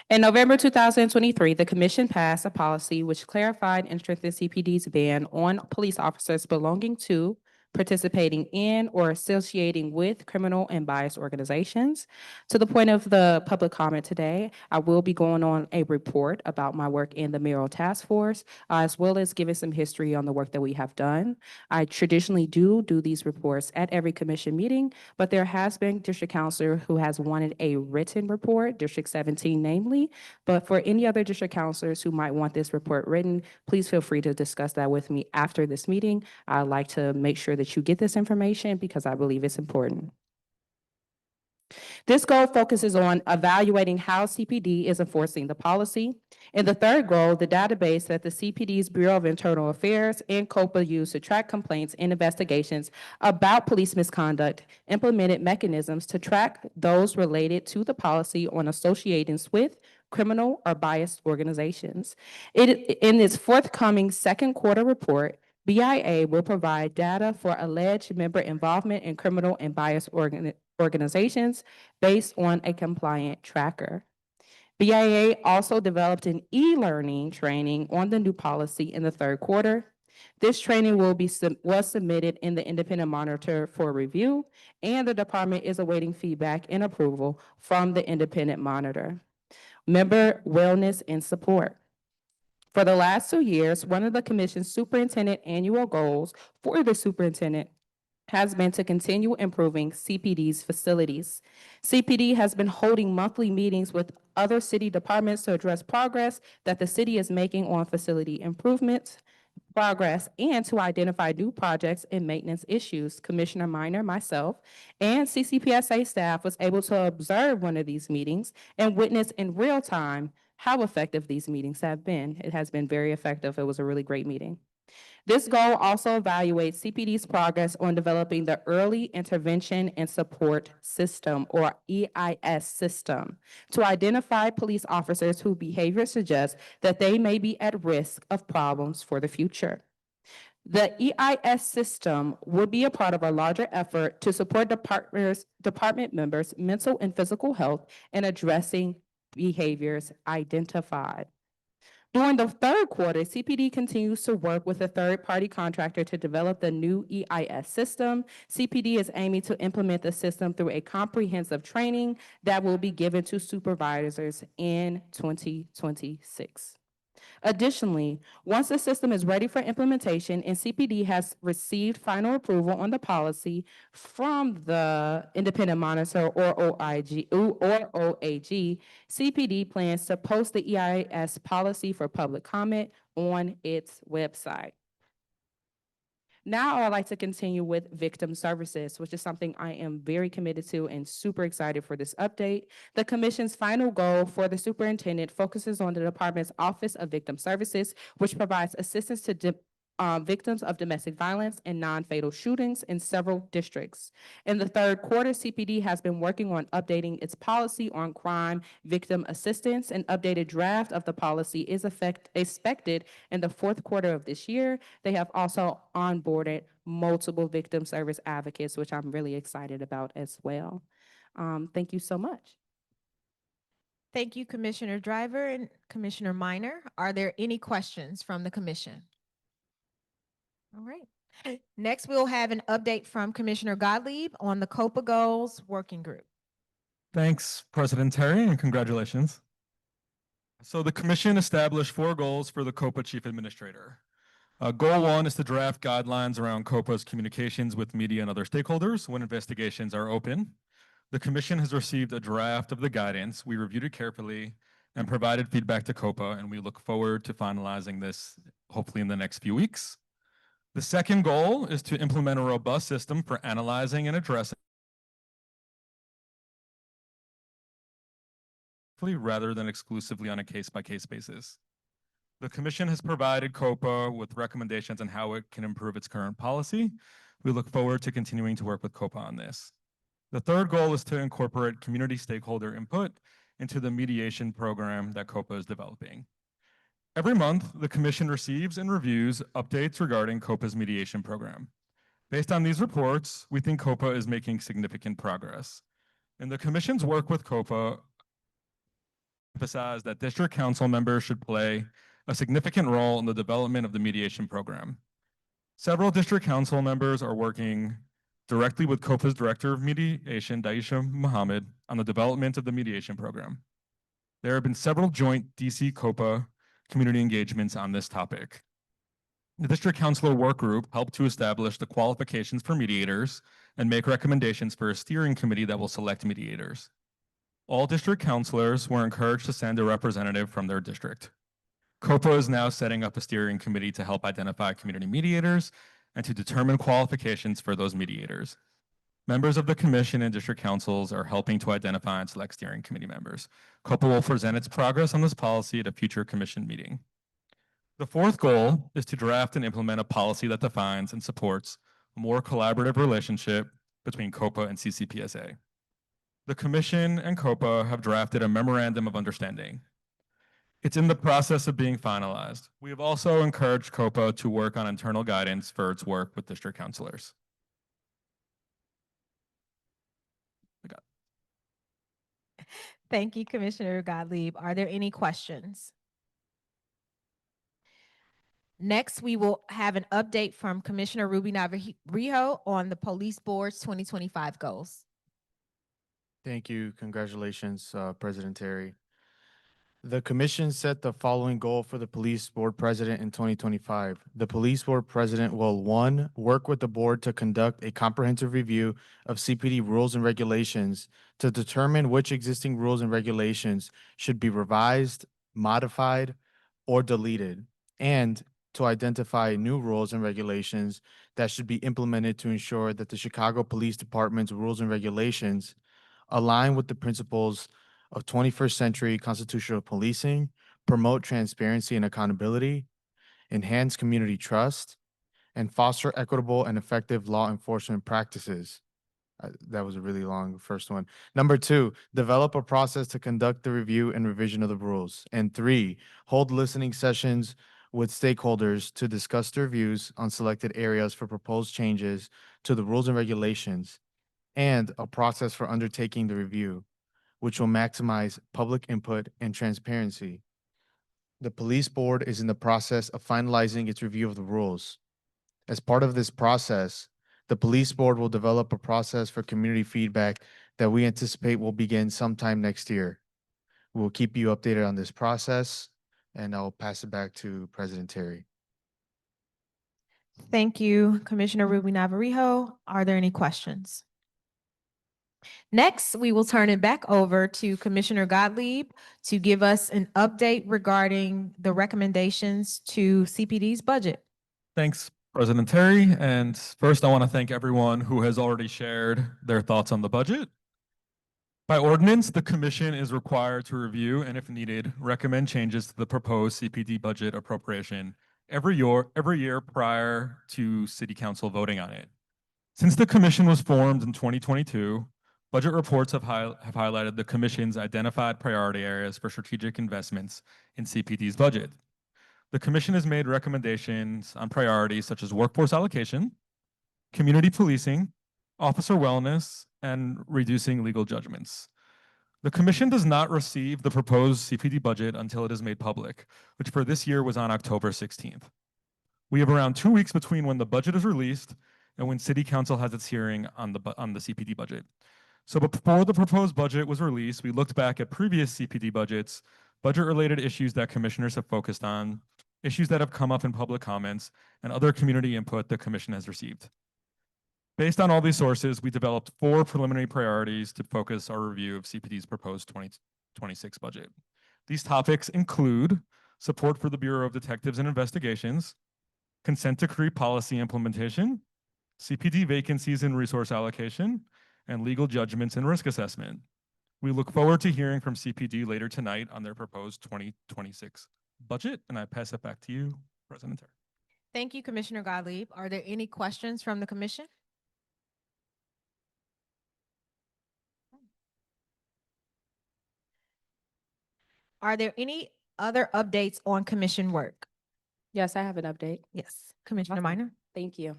In November 2023, the commission passed a policy which clarified and strengthened CPD's ban on police officers belonging to, participating in, or associating with criminal and biased organizations. To the point of the public comment today, I will be going on a report about my work in the mayoral task force, as well as giving some history on the work that we have done. I traditionally do these reports at every commission meeting, but there has been district counselor who has wanted a written report, District 17 namely. But for any other district counselors who might want this report written, please feel free to discuss that with me after this meeting. I'd like to make sure that you get this information because I believe it's important. This goal focuses on evaluating how CPD is enforcing the policy. In the third goal, the database that the CPD's Bureau of Internal Affairs and COPA use to track complaints and investigations about police misconduct implemented mechanisms to track those related to the policy on associations with criminal or biased organizations. In its forthcoming second quarter report, BIA will provide data for alleged member involvement in criminal and biased organizations based on a compliant tracker. BIA also developed an e-learning training on the new policy in the third quarter. This training was submitted in the independent monitor for review, and the department is awaiting feedback and approval from the independent monitor. Member wellness and support. For the last 2 years, one of the commission's superintendent annual goals for the superintendent has been to continue improving CPD's facilities. CPD has been holding monthly meetings with other city departments to address progress that the city is making on facility improvements, and to identify new projects and maintenance issues. Commissioner Minor, myself, and CCPSA staff was able to observe one of these meetings and witness in real time how effective these meetings have been. It has been very effective. It was a really great meeting. This goal also evaluates CPD's progress on developing the Early Intervention and Support System, or EIS system, to identify police officers whose behavior suggests that they may be at risk of problems for the future. The EIS system would be a part of a larger effort to support department members' mental and physical health and addressing behaviors identified. During the third quarter, CPD continues to work with a third-party contractor to develop the new EIS system. CPD is aiming to implement the system through a comprehensive training that will be given to supervisors in 2026. Additionally, once the system is ready for implementation and CPD has received final approval on the policy from the independent monitor or OAG, CPD plans to post the EIS policy for public comment on its website. Now I'd like to continue with victim services, which is something I am very committed to and super excited for this update. The commission's final goal for the superintendent focuses on the department's Office of Victim Services, which provides assistance to victims of domestic violence and non-fatal shootings in several districts. In the third quarter, CPD has been working on updating its policy on crime victim assistance. An updated draft of the policy is expected in the fourth quarter of this year. They have also onboarded multiple victim service advocates, which I'm really excited about as well. Thank you so much. Thank you, Commissioner Driver and Commissioner Minor. Are there any questions from the commission? All right. Next, we'll have an update from Commissioner Gottlieb on the COPA Goals Working Group. Thanks, President Terry, and congratulations. So the commission established 4 goals for the COPA Chief Administrator. Goal 1 is to draft guidelines around COPA's communications with media and other stakeholders when investigations are open. The commission has received a draft of the guidance. We reviewed it carefully and provided feedback to COPA, and we look forward to finalizing this hopefully in the next few weeks. The second goal is to implement a robust system for analyzing and addressing rather than exclusively on a case-by-case basis. The commission has provided COPA with recommendations on how it can improve its current policy. We look forward to continuing to work with COPA on this. The third goal is to incorporate community stakeholder input into the mediation program that COPA is developing. Every month, the commission receives and reviews updates regarding COPA's mediation program. Based on these reports, we think COPA is making significant progress. In the commission's work with COPA, emphasized that district council members should play a significant role in the development of the mediation program. Several district council members are working directly with COPA's Director of Mediation, Daisha Mohammed, on the development of the mediation program. There have been several joint DC COPA community engagements on this topic. The District Councilor Work Group helped to establish the qualifications for mediators and make recommendations for a steering committee that will select mediators. All district councilors were encouraged to send a representative from their district. COPA is now setting up a steering committee to help identify community mediators and to determine qualifications for those mediators. Members of the commission and district councils are helping to identify and select steering committee members. COPA will present its progress on this policy at a future commission meeting. The fourth goal is to draft and implement a policy that defines and supports a more collaborative relationship between COPA and CCPSA. The commission and COPA have drafted a memorandum of understanding. It's in the process of being finalized. We have also encouraged COPA to work on internal guidance for its work with district councilors. Thank you, Commissioner Gottlieb. Are there any questions? Next, we will have an update from Commissioner Ruby Navarrijo on the Police Board's 2025 goals. Thank you. Congratulations, President Terry. The commission set the following goal for the police board president in 2025. The police board president will, 1, work with the board to conduct a comprehensive review of CPD rules and regulations to determine which existing rules and regulations should be revised, modified, or deleted, and to identify new rules and regulations that should be implemented to ensure that the Chicago Police Department's rules and regulations align with the principles of 21st century constitutional policing, promote transparency and accountability, enhance community trust, and foster equitable and effective law enforcement practices. That was a really long first one. Number 2, develop a process to conduct the review and revision of the rules. And 3, hold listening sessions with stakeholders to discuss their views on selected areas for proposed changes to the rules and regulations, and a process for undertaking the review, which will maximize public input and transparency. The police board is in the process of finalizing its review of the rules. As part of this process, the police board will develop a process for community feedback that we anticipate will begin sometime next year. We'll keep you updated on this process, and I'll pass it back to President Terry. Thank you, Commissioner Ruby Navarrijo. Are there any questions? Next, we will turn it back over to Commissioner Gottlieb to give us an update regarding the recommendations to CPD's budget. Thanks, President Terry. And first, I want to thank everyone who has already shared their thoughts on the budget. By ordinance, the commission is required to review and, if needed, recommend changes to the proposed CPD budget appropriation every year prior to City Council voting on it. Since the commission was formed in 2022, budget reports have highlighted the commission's identified priority areas for strategic investments in CPD's budget. The commission has made recommendations on priorities such as workforce allocation, community policing, officer wellness, and reducing legal judgments. The commission does not receive the proposed CPD budget until it is made public, which for this year was on October 16th. We have around 2 weeks between when the budget is released and when City Council has its hearing on the CPD budget. So before the proposed budget was released, we looked back at previous CPD budgets, budget-related issues that commissioners have focused on, issues that have come up in public comments, and other community input the commission has received. Based on all these sources, we developed 4 preliminary priorities to focus our review of CPD's proposed 2026 budget. These topics include support for the Bureau of Detectives and Investigations, consent decree policy implementation, CPD vacancies and resource allocation, and legal judgments and risk assessment. We look forward to hearing from CPD later tonight on their proposed 2026 budget, and I pass it back to you, President Terry. Thank you, Commissioner Gottlieb. Are there any questions from the commission? Are there any other updates on commission work? Yes, I have an update. Yes, Commissioner Awesome. Minor. Thank you.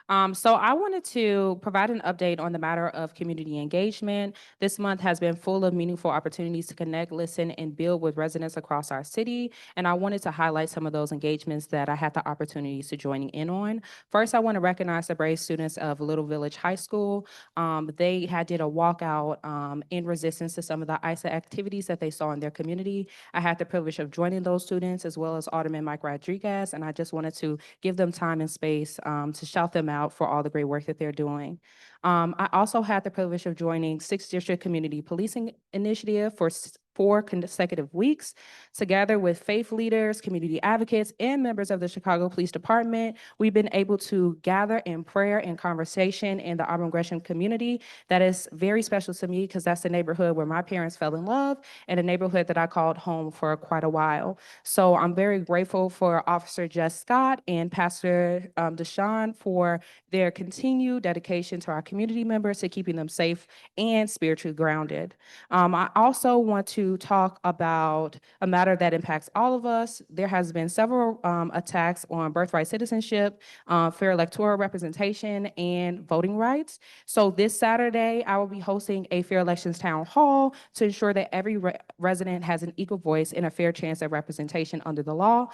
So I wanted to provide an update on the matter of community engagement. This month has been full of meaningful opportunities to connect, listen, and build with residents across our city. And I wanted to highlight some of those engagements that I had the opportunities to join in on. First, I want to recognize the brave students of Little Village High School. They did a walkout in resistance to some of the ISA activities that they saw in their community. I had the privilege of joining those students as well as Alderman Mike Rodriguez, and I just wanted to give them time and space to shout them out for all the great work that they're doing. I also had the privilege of joining 6th District Community Policing Initiative for 4 consecutive weeks. Together with faith leaders, community advocates, and members of the Chicago Police Department, we've been able to gather in prayer and conversation in the Auburn Gresham community. That is very special to me because that's the neighborhood where my parents fell in love and a neighborhood that I called home for quite a while. So I'm very grateful for Officer Jess Scott and Pastor Deshawn for their continued dedication to our community members, to keeping them safe and spiritually grounded. I also want to talk about a matter that impacts all of us. There has been several attacks on birthright citizenship, fair electoral representation, and voting rights. So this Saturday, I will be hosting a Fair Elections Town Hall to ensure that every resident has an equal voice and a fair chance at representation under the law.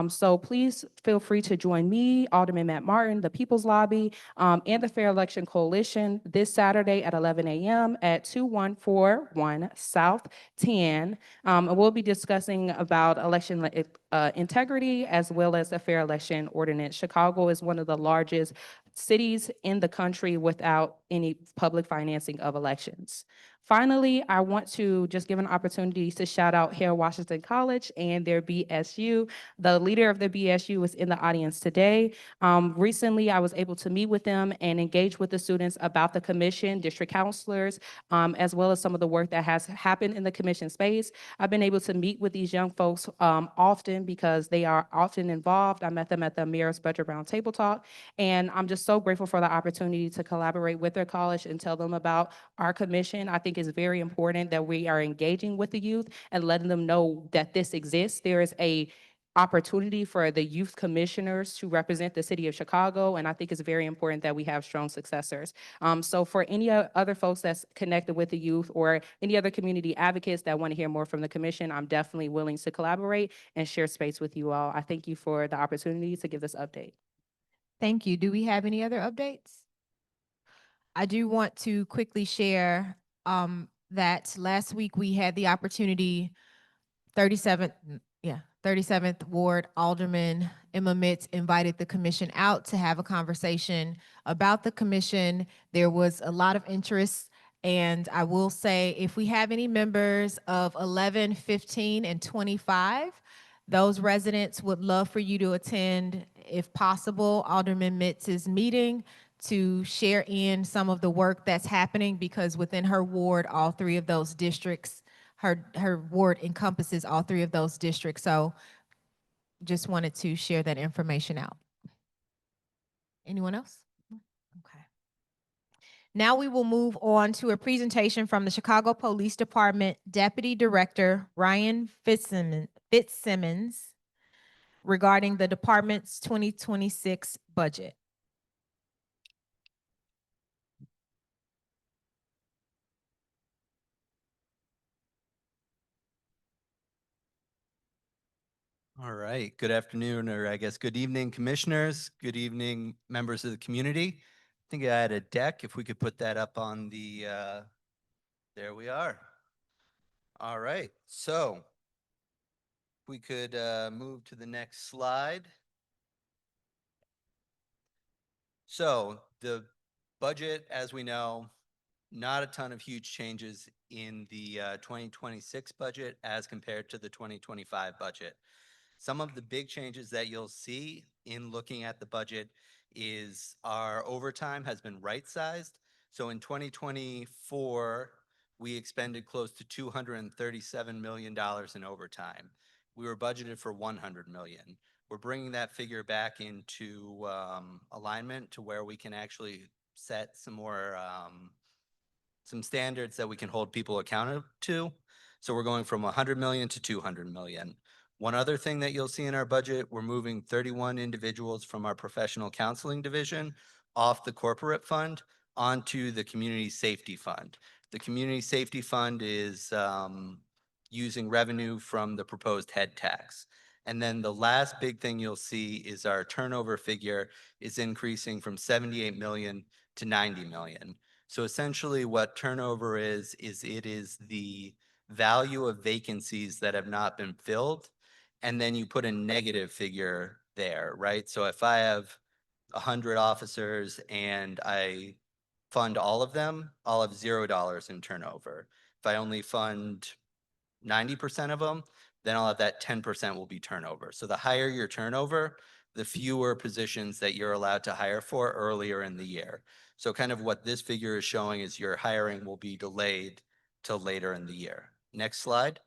So please feel free to join me, Alderman Matt Martin, the People's Lobby, and the Fair Election Coalition this Saturday at 11 a.m. at 2141 South 10. And we'll be discussing about election integrity as well as the Fair Election Ordinance. Chicago is one of the largest cities in the country without any public financing of elections. Finally, I want to just give an opportunity to shout out Harold Washington College and their BSU. The leader of the BSU was in the audience today. Recently, I was able to meet with them and engage with the students about the commission, district counselors, as well as some of the work that has happened in the commission space. I've been able to meet with these young folks often because they are often involved. I met them at the Mayor's Budget Roundtable Talk, and I'm just so grateful for the opportunity to collaborate with their college and tell them about our commission. I think it's very important that we are engaging with the youth and letting them know that this exists. There is a opportunity for the youth commissioners to represent the city of Chicago, and I think it's very important that we have strong successors. So for any other folks that's connected with the youth or any other community advocates that want to hear more from the commission, I'm definitely willing to collaborate and share space with you all. I thank you for the opportunity to give this update. Thank you. Do we have any other updates? I do want to quickly share that last week we had the opportunity, 37th Ward Alderman Emma Mitz invited the commission out to have a conversation about the commission. There was a lot of interest, and I will say if we have any members of 11, 15, and 25, those residents would love for you to attend, if possible, Alderman Mitz's meeting to share in some of the work that's happening, because within her ward, all 3 of those districts, her ward encompasses all 3 of those districts. So just wanted to share that information out. Anyone else? Okay. Now we will move on to a presentation from the Chicago Police Department Deputy Director Ryan Fitzsimmons regarding the department's 2026 budget. All right, good afternoon, or I guess good evening, commissioners. Good evening, members of the community. I think I had a deck. If we could put that up on the, there we are. All right, so if we could move to the next slide. So the budget, as we know, not a ton of huge changes in the 2026 budget as compared to the 2025 budget. Some of the big changes that you'll see in looking at the budget is our overtime has been right-sized. So in 2024, we expended close to $237 million in overtime. We were budgeted for $100 million. We're bringing that figure back into alignment to where we can actually set some more some standards that we can hold people accountable to. So we're going from 100 million to 200 million. One other thing that you'll see in our budget, we're moving 31 individuals from our professional counseling division off the corporate fund onto the community safety fund. The community safety fund is using revenue from the proposed head tax. And then the last big thing you'll see is our turnover figure is increasing from 78 million to 90 million. So essentially what turnover is it is the value of vacancies that have not been filled, and then you put a negative figure there, right? So if I have 100 officers and I fund all of them, I'll have $0 in turnover. If I only fund 90% of them, then I'll have that 10% will be turnover. So the higher your turnover, the fewer positions that you're allowed to hire for earlier in the year. So kind of what this figure is showing is your hiring will be delayed till later in the year. Next slide.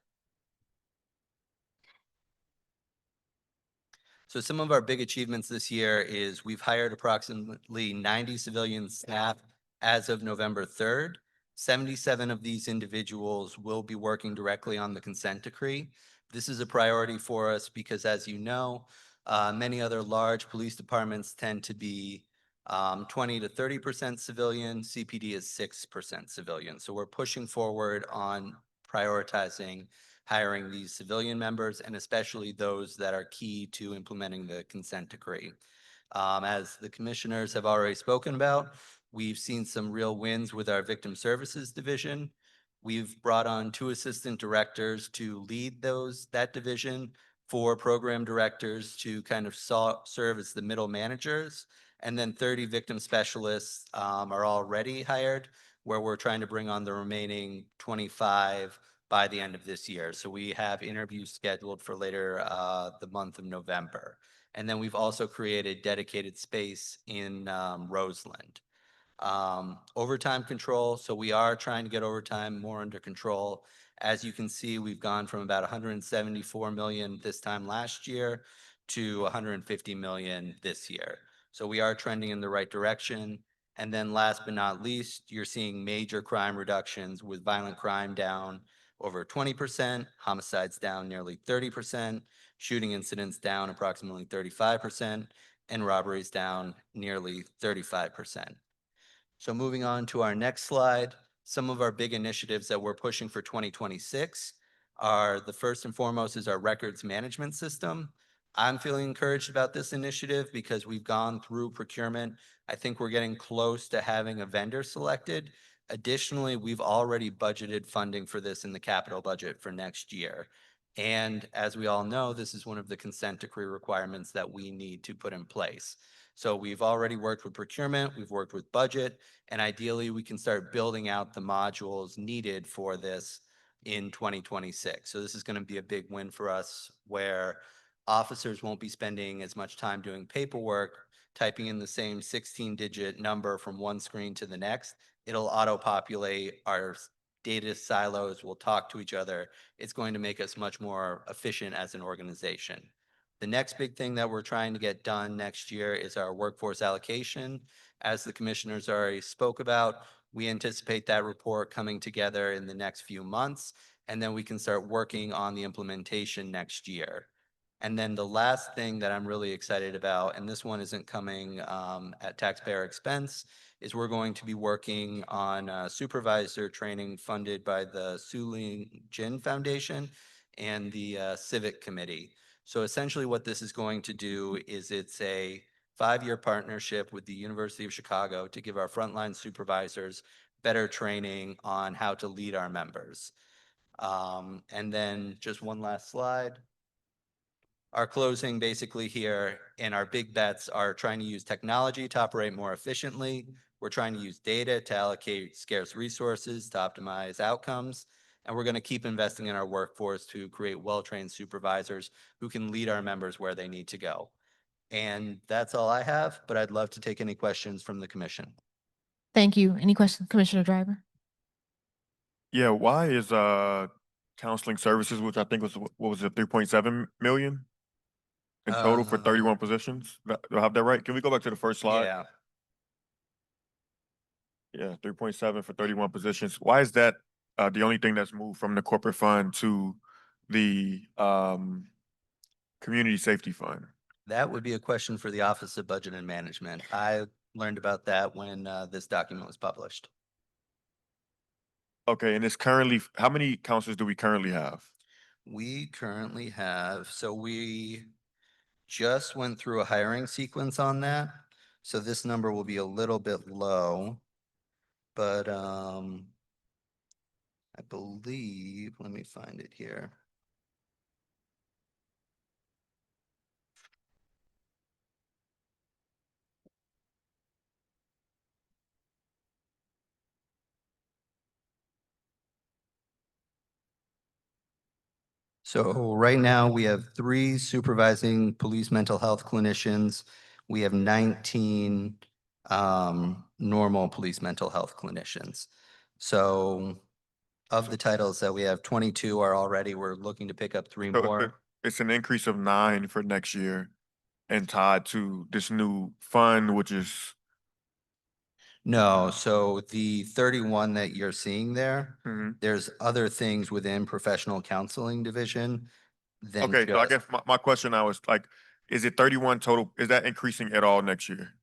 So some of our big achievements this year is we've hired approximately 90 civilian staff as of November 3rd. 77 of these individuals will be working directly on the consent decree. This is a priority for us because, as you know, many other large police departments tend to be 20 to 30% civilian. CPD is 6% civilian. So we're pushing forward on prioritizing hiring these civilian members, and especially those that are key to implementing the consent decree. As the commissioners have already spoken about, we've seen some real wins with our victim services division. We've brought on 2 assistant directors to lead that division, 4 program directors to kind of serve as the middle managers, and then 30 victim specialists are already hired, where we're trying to bring on the remaining 25 by the end of this year. So we have interviews scheduled for later the month of November. And then we've also created dedicated space in Roseland. Overtime control. So we are trying to get overtime more under control. As you can see, we've gone from about 174 million this time last year to 150 million this year. So we are trending in the right direction. And then last but not least, you're seeing major crime reductions with violent crime down over 20%, homicides down nearly 30%, shooting incidents down approximately 35%, and robberies down nearly 35%. So moving on to our next slide, some of our big initiatives that we're pushing for 2026 are the first and foremost is our records management system. I'm feeling encouraged about this initiative because we've gone through procurement. I think we're getting close to having a vendor selected. Additionally, we've already budgeted funding for this in the capital budget for next year. And as we all know, this is one of the consent decree requirements that we need to put in place. So we've already worked with procurement, we've worked with budget, and ideally we can start building out the modules needed for this in 2026. So this is going to be a big win for us where officers won't be spending as much time doing paperwork, typing in the same 16-digit number from one screen to the next. It'll auto-populate, our data silos will talk to each other. It's going to make us much more efficient as an organization. The next big thing that we're trying to get done next year is our workforce allocation. As the commissioners already spoke about, we anticipate that report coming together in the next few months, and then we can start working on the implementation next year. And then the last thing that I'm really excited about, and this one isn't coming at taxpayer expense, is we're going to be working on supervisor training funded by the Su Jin Foundation and the Civic Committee. So essentially what this is going to do is it's a 5-year partnership with the University of Chicago to give our frontline supervisors better training on how to lead our members. And then just one last slide. Our closing basically here and our big bets are trying to use technology to operate more efficiently. We're trying to use data to allocate scarce resources to optimize outcomes. And we're going to keep investing in our workforce to create well-trained supervisors who can lead our members where they need to go. And that's all I have, but I'd love to take any questions from the commission. Thank you. Any questions, Commissioner Driver? Yeah, why is counseling services, which I think was what was it, 3.7 million in total for 31 positions? Do I have that right? Can we go back to the first slide? Yeah. Yeah, 3.7 for 31 positions. Why is that the only thing that's moved from the corporate fund to the community safety fund? That would be a question for the Office of Budget and Management. I'm learned about that when this document was published. Okay, and it's currently, how many counselors do we currently have? We currently have, so we just went through a hiring sequence on that. So this number will be a little bit low, but I believe, let me find it here. So right now we have 3 supervising police mental health clinicians. We have 19 normal police mental health clinicians. So of the titles that we have, 22 are already, we're looking to pick up 3 So more. it's an increase of 9 for next year and tied to this new fund, which is, No, so the 31 that you're seeing there, Mhm. there's other things within professional counseling division than Okay, so I just, guess my question now is like, is it 31 total? Is that increasing at all next year?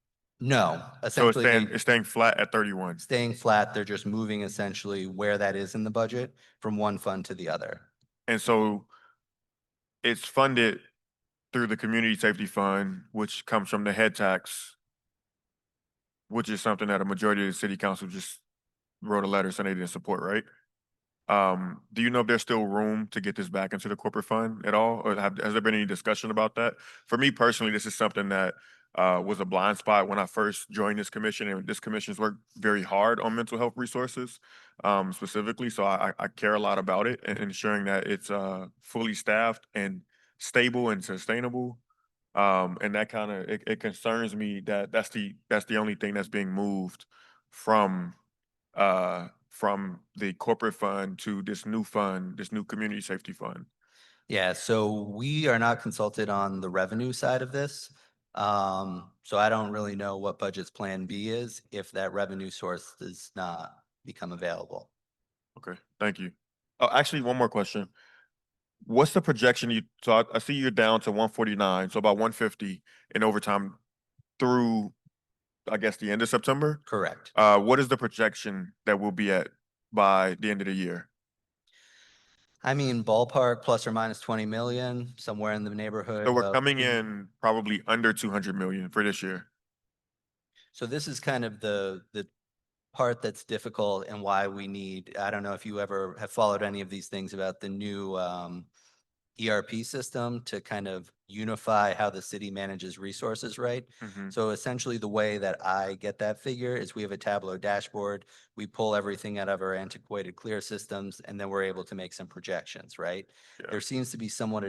no, So it's essentially staying flat at 31. staying flat. They're just moving essentially where that is in the budget from one fund to the other. And so it's funded through the community safety fund, which comes from the head tax, which is something that a majority of the city council just wrote a letter saying they didn't support, right? Do you know if there's still room to get this back into the corporate fund at all? Or has there been any discussion about that? For me personally, this is something that was a blind spot when I first joined this commission, and this commission's worked very hard on mental health resources, specifically. So I care a lot about it and ensuring that it's fully staffed and stable and sustainable. And that kind of it concerns me that that's the only thing that's being moved from the corporate fund to this new fund, this new community safety fund. Yeah, so we are not consulted on the revenue side of this. So I don't really know what budget's plan B is if that revenue source does not become available. Okay, thank you. Oh, actually, one more question. What's the projection so I see you're down to 149, so about 150 in overtime through, I guess, the end of September? Correct. What is the projection that we'll be at by the end of the year? I mean, ballpark plus or minus 20 million, somewhere in the neighborhood So we're of, coming in probably under 200 million for this year. so this is kind of the part that's difficult and why we need, I don't know if you ever have followed any of these things about the new ERP system to kind of unify how the city manages resources, right? Mhm. So essentially the way that I get that figure is we have a Tableau dashboard. We pull everything out of our antiquated clear systems, and then we're able to make some projections, right? Yeah. There seems to be somewhat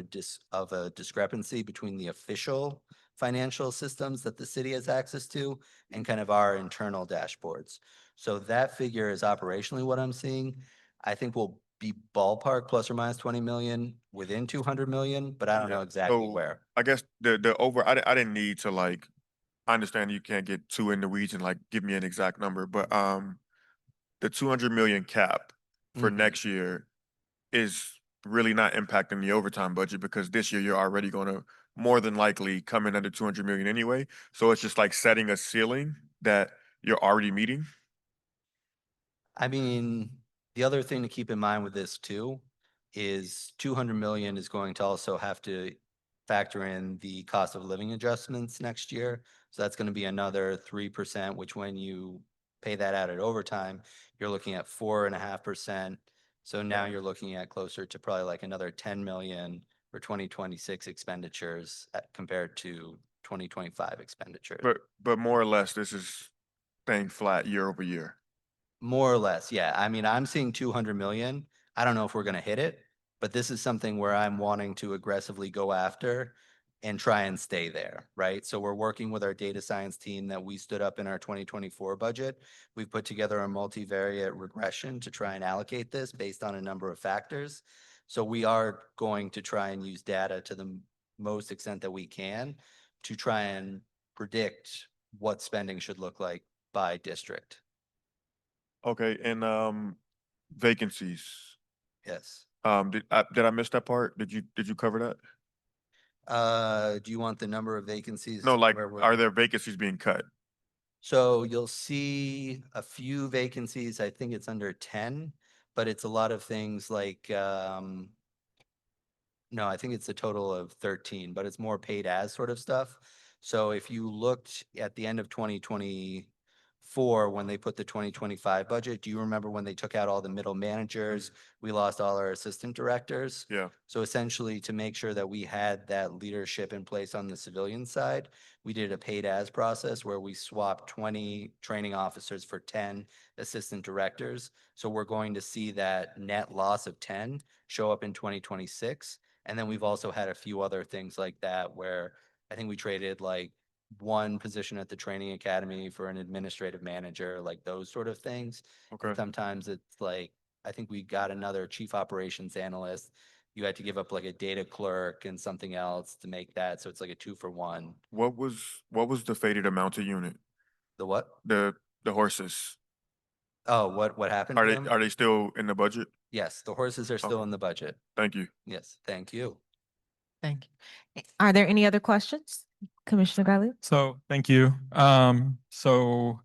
of a discrepancy between the official financial systems that the city has access to and kind of our internal dashboards. So that figure is operationally what I'm seeing. I think we'll be ballpark plus or minus 20 million within 200 million, but I don't know exactly So where. I guess the over I didn't need to like I understand you can't get too in the weeds and like give me an exact number, but the 200 million cap for Mhm. next year is really not impacting the overtime budget because this year you're already going to more than likely come in under 200 million anyway. So it's just like setting a ceiling that you're already meeting. I mean, the other thing to keep in mind with this too is 200 million is going to also have to factor in the cost of living adjustments next year. So that's going to be another 3%, which when you pay that out at overtime, you're looking at 4.5%. So now you're looking at closer to probably like another 10 million for 2026 expenditures compared to 2025 expenditures. But more or less this is staying flat year over year. More or less, yeah. I mean, I'm seeing 200 million. I don't know if we're gonna hit it, but this is something where I'm wanting to aggressively go after and try and stay there, right? So we're working with our data science team that we stood up in our 2024 budget. We've put together a multivariate regression to try and allocate this based on a number of factors. So we are going to try and use data to the most extent that we can to try and predict what spending should look like by district. Okay, and vacancies. Yes. Did I miss that part? Did you cover that? Do you want the number of vacancies? No, like where we're- are there vacancies being cut? So you'll see a few vacancies. I think it's under 10, but it's a lot of things like, no, I think it's a total of 13, but it's more paid as sort of stuff. So if you looked at the end of 2024, when they put the 2025 budget, do you remember when they took out all the middle managers? We lost all our assistant directors. Yeah. So essentially, to make sure that we had that leadership in place on the civilian side, we did a paid as process where we swapped 20 training officers for 10 assistant directors. So we're going to see that net loss of 10 show up in 2026. And then we've also had a few other things like that where I think we traded like one position at the training academy for an administrative manager, like those sort of things. Okay. Sometimes it's like, I think we got another chief operations analyst. You had to give up like a data clerk and something else to make that. So it's like a 2-for-1. What was the faded amount of unit? The what? The horses. Oh, what happened Are to they them? are they still in the budget? Yes, the horses are still Okay. in the budget. Thank you. Yes, thank you. Thank you. Are there any other questions? Commissioner Gottlieb? So, thank you. So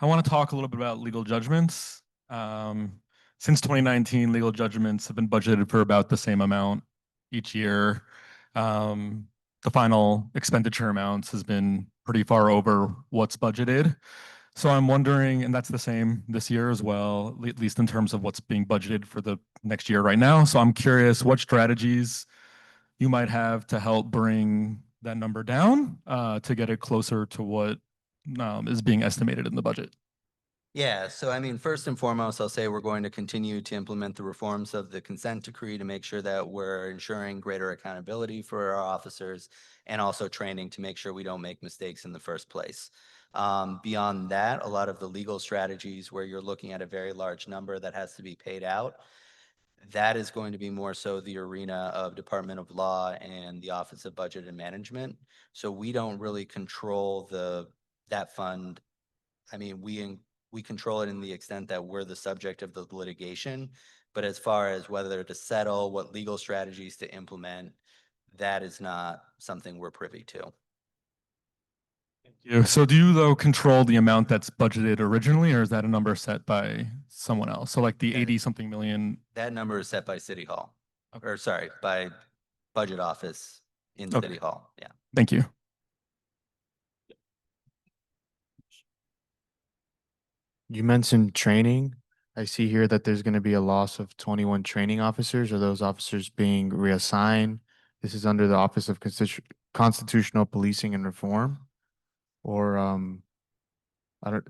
I want to talk a little bit about legal judgments. Since 2019, legal judgments have been budgeted for about the same amount each year. The final expenditure amounts has been pretty far over what's budgeted. So I'm wondering, and that's the same this year as well, at least in terms of what's being budgeted for the next year right now. So I'm curious what strategies you might have to help bring that number down to get it closer to what is being estimated in the budget. Yeah, so I mean, first and foremost, I'll say we're going to continue to implement the reforms of the consent decree to make sure that we're ensuring greater accountability for our officers and also training to make sure we don't make mistakes in the first place. Beyond that, a lot of the legal strategies where you're looking at a very large number that has to be paid out, that is going to be more so the arena of Department of Law and the Office of Budget and Management. So we don't really control that fund. I mean, we control it in the extent that we're the subject of the litigation. But as far as whether to settle, what legal strategies to implement, that is not something we're privy to. So do you though control the amount that's budgeted originally, or is that a number set by someone else? So like the That is- 80 something million. That number is set by City Hall, Okay. or sorry, by Budget Office in Okay. City Hall. Yeah. Thank you. You mentioned training. I see here that there's going to be a loss of 21 training officers. Are those officers being reassigned? This is under the Office of Constitutional Policing and Reform, or I don't.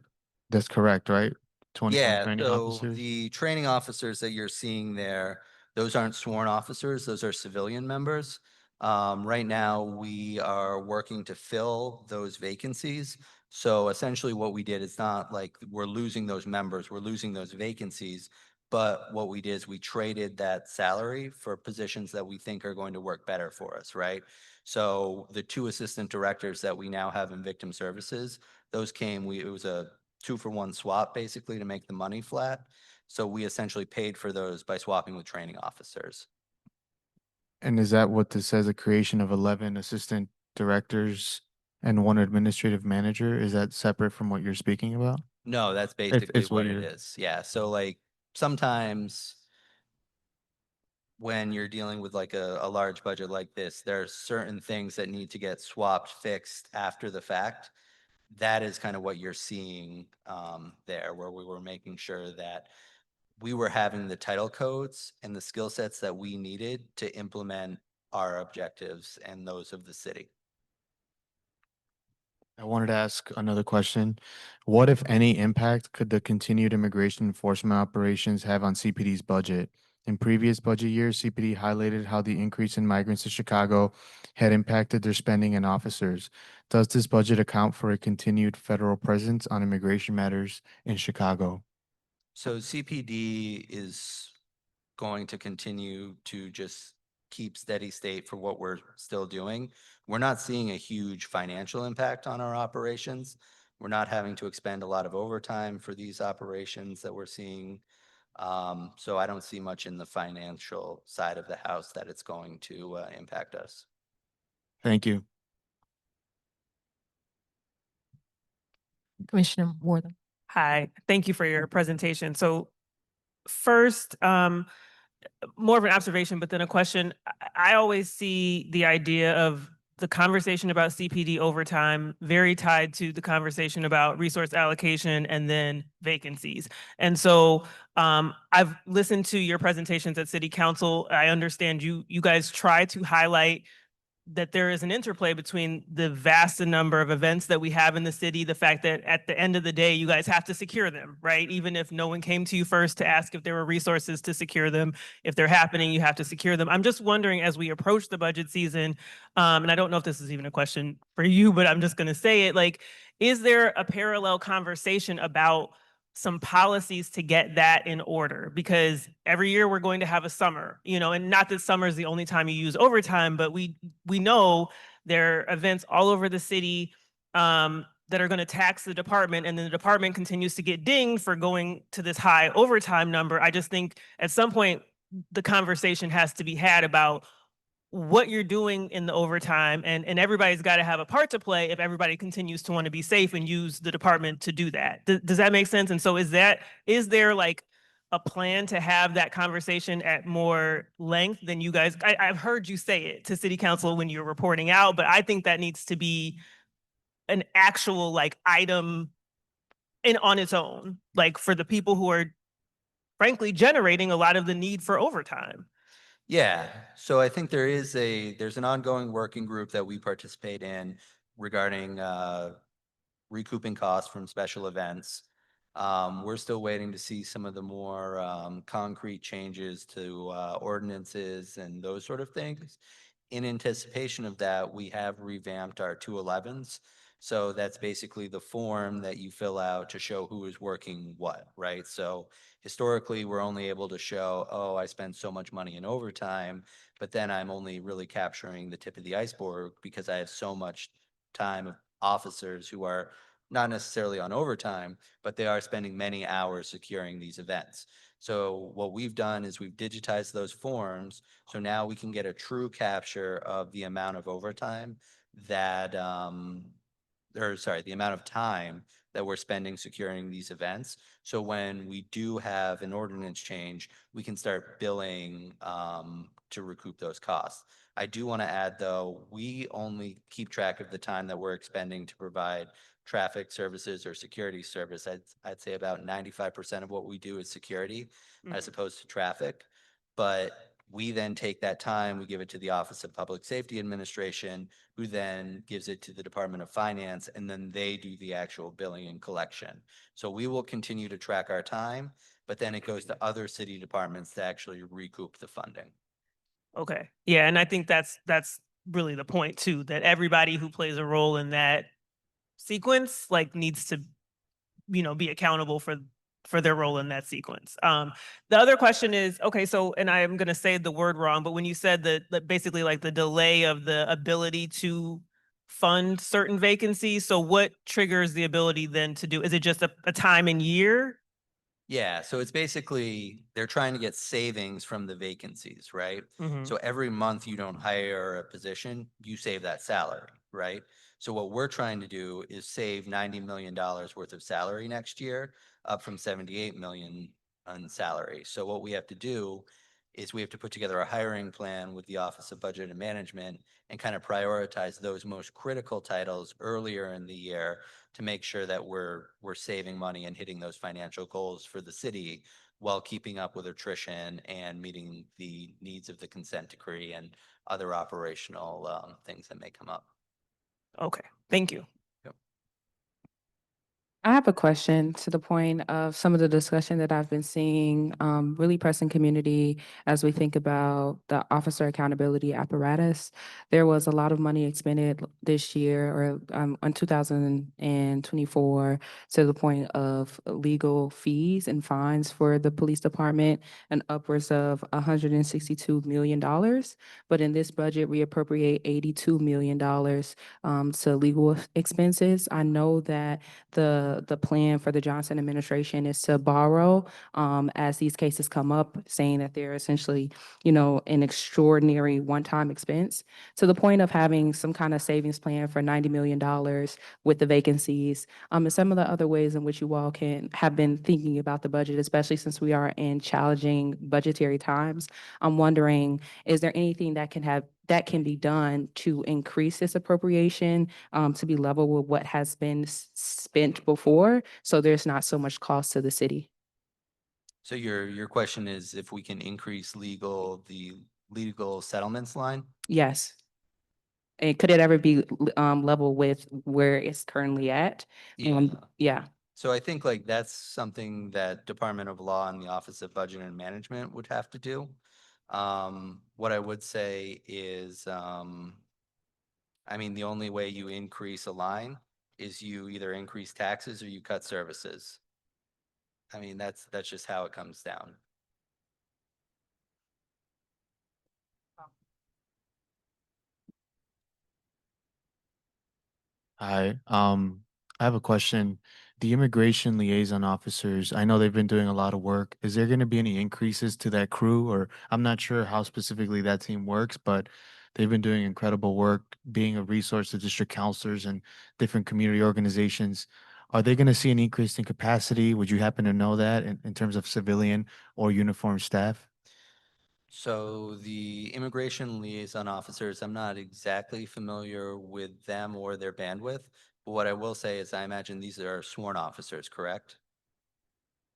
That's correct, right? 21 Yeah, training so officers. the training officers that you're seeing there, those aren't sworn officers, those are civilian members. Right now, we are working to fill those vacancies. So essentially what we did, it's not like we're losing those members, we're losing those vacancies. But what we did is we traded that salary for positions that we think are going to work better for us, right? So the 2 assistant directors that we now have in victim services, those it was a 2-for-1 swap basically to make the money flat. So we essentially paid for those by swapping with training officers. And is that what this says? A creation of 11 assistant directors and 1 administrative manager? Is that separate from what you're speaking about? No, that's basically it's what what it you're- is. Yeah, so like sometimes when you're dealing with like a large budget like this, there are certain things that need to get swapped, fixed after the fact. That is kind of what you're seeing there, where we were making sure that we were having the title codes and the skill sets that we needed to implement our objectives and those of the city. I wanted to ask another question. What, if any, impact could the continued immigration enforcement operations have on CPD's budget? In previous budget years, CPD highlighted how the increase in migrants to Chicago had impacted their spending and officers. Does this budget account for a continued federal presence on immigration matters in Chicago? So CPD is going to continue to just keep steady state for what we're still doing. We're not seeing a huge financial impact on our operations. We're not having to expend a lot of overtime for these operations that we're seeing. So I don't see much in the financial side of the house that it's going to impact us. Thank you. Commissioner Wortham. Hi, thank you for your presentation. So first, more of an observation, but then a question. I always see the idea of the conversation about CPD overtime very tied to the conversation about resource allocation and then vacancies. And so I've listened to your presentations at City Council. I understand you guys try to highlight that there is an interplay between the vast number of events that we have in the city, the fact that at the end of the day, you guys have to secure them, right? Even if no one came to you first to ask if there were resources to secure them, if they're happening, you have to secure them. I'm just wondering, as we approach the budget season, and I don't know if this is even a question for you, but I'm just gonna say it, like, is there a parallel conversation about some policies to get that in order? Because every year we're going to have a summer, and not that summer is the only time you use overtime, but we know there are events all over the city that are going to tax the department, and then the department continues to get dinged for going to this high overtime number. I just think at some point the conversation has to be had about what you're doing in the overtime, and everybody's got to have a part to play if everybody continues to want to be safe and use the department to do that. Does that make sense? And so is there like a plan to have that conversation at more length than you guys? I've heard you say it to City Council when you're reporting out, but I think that needs to be an actual like item on its own, like for the people who are frankly generating a lot of the need for overtime. Yeah, so I think there's an ongoing working group that we participate in regarding recouping costs from special events. We're still waiting to see some of the more concrete changes to ordinances and those sort of things. In anticipation of that, we have revamped our 211s. So that's basically the form that you fill out to show who is working what, right? So historically, we're only able to show, oh, I spent so much money in overtime, but then I'm only really capturing the tip of the iceberg because I have so much time of officers who are not necessarily on overtime, but they are spending many hours securing these events. So what we've done is we've digitized those forms. So now we can get a true capture of the amount of overtime that, the amount of time that we're spending securing these events. So when we do have an ordinance change, we can start billing to recoup those costs. I do want to add, though, we only keep track of the time that we're expending to provide traffic services or security service. I'd say about 95% of what we do is security as opposed to traffic. But we then take that time, we give it to the Office of Public Safety Administration, who then gives it to the Department of Finance, and then they do the actual billing and collection. So we will continue to track our time, but then it goes to other city departments to actually recoup the funding. Okay. Yeah, and I think that's really the point too, that everybody who plays a role in that sequence like needs to, be accountable for their role in that sequence. The other question is, okay, so, and I'm going to say the word wrong, but when you said that basically like the delay of the ability to fund certain vacancies, so what triggers the ability then to do, is it just a time and year? Yeah, so it's basically they're trying to get savings from the vacancies, right? Mhm. So every month you don't hire a position, you save that salary, right? So what we're trying to do is save $90 million worth of salary next year, up from 78 million on salary. So what we have to do is we have to put together a hiring plan with the Office of Budget and Management and kind of prioritize those most critical titles earlier in the year to make sure that we're saving money and hitting those financial goals for the city while keeping up with attrition and meeting the needs of the consent decree and other operational things that may come up. Okay, thank you. I have a question to the point of some of the discussion that I've been seeing, really pressing community as we think about the officer accountability apparatus. There was a lot of money expended this year or in 2024 to the point of legal fees and fines for the police department and upwards of $162 million. But in this budget, we appropriate $82 million to legal expenses. I know that the the plan for the Johnson administration is to borrow as these cases come up, saying that they're essentially, an extraordinary one-time expense, to the point of having some kind of savings plan for $90 million with the vacancies, and some of the other ways in which you all can have been thinking about the budget, especially since we are in challenging budgetary times. I'm wondering, is there anything that can be done to increase this appropriation to be level with what has been spent before, so there's not so much cost to the city? So your question is if we can increase the legal settlements line? Yes. And could it ever be level with where it's currently at? Yeah. Yeah. So I think like that's something that Department of Law and the Office of Budget and Management would have to do. What I would say is, I mean, the only way you increase a line is you either increase taxes or you cut services. I mean, that's just how it comes down. Hi, I have a question. The immigration liaison officers, I know they've been doing a lot of work. Is there going to be any increases to that crew? Or I'm not sure how specifically that team works, but they've been doing incredible work being a resource to district counselors and different community organizations. Are they going to see an increase in capacity? Would you happen to know that in terms of civilian or uniformed staff? So the immigration liaison officers, I'm not exactly familiar with them or their bandwidth. But what I will say is I imagine these are sworn officers, correct?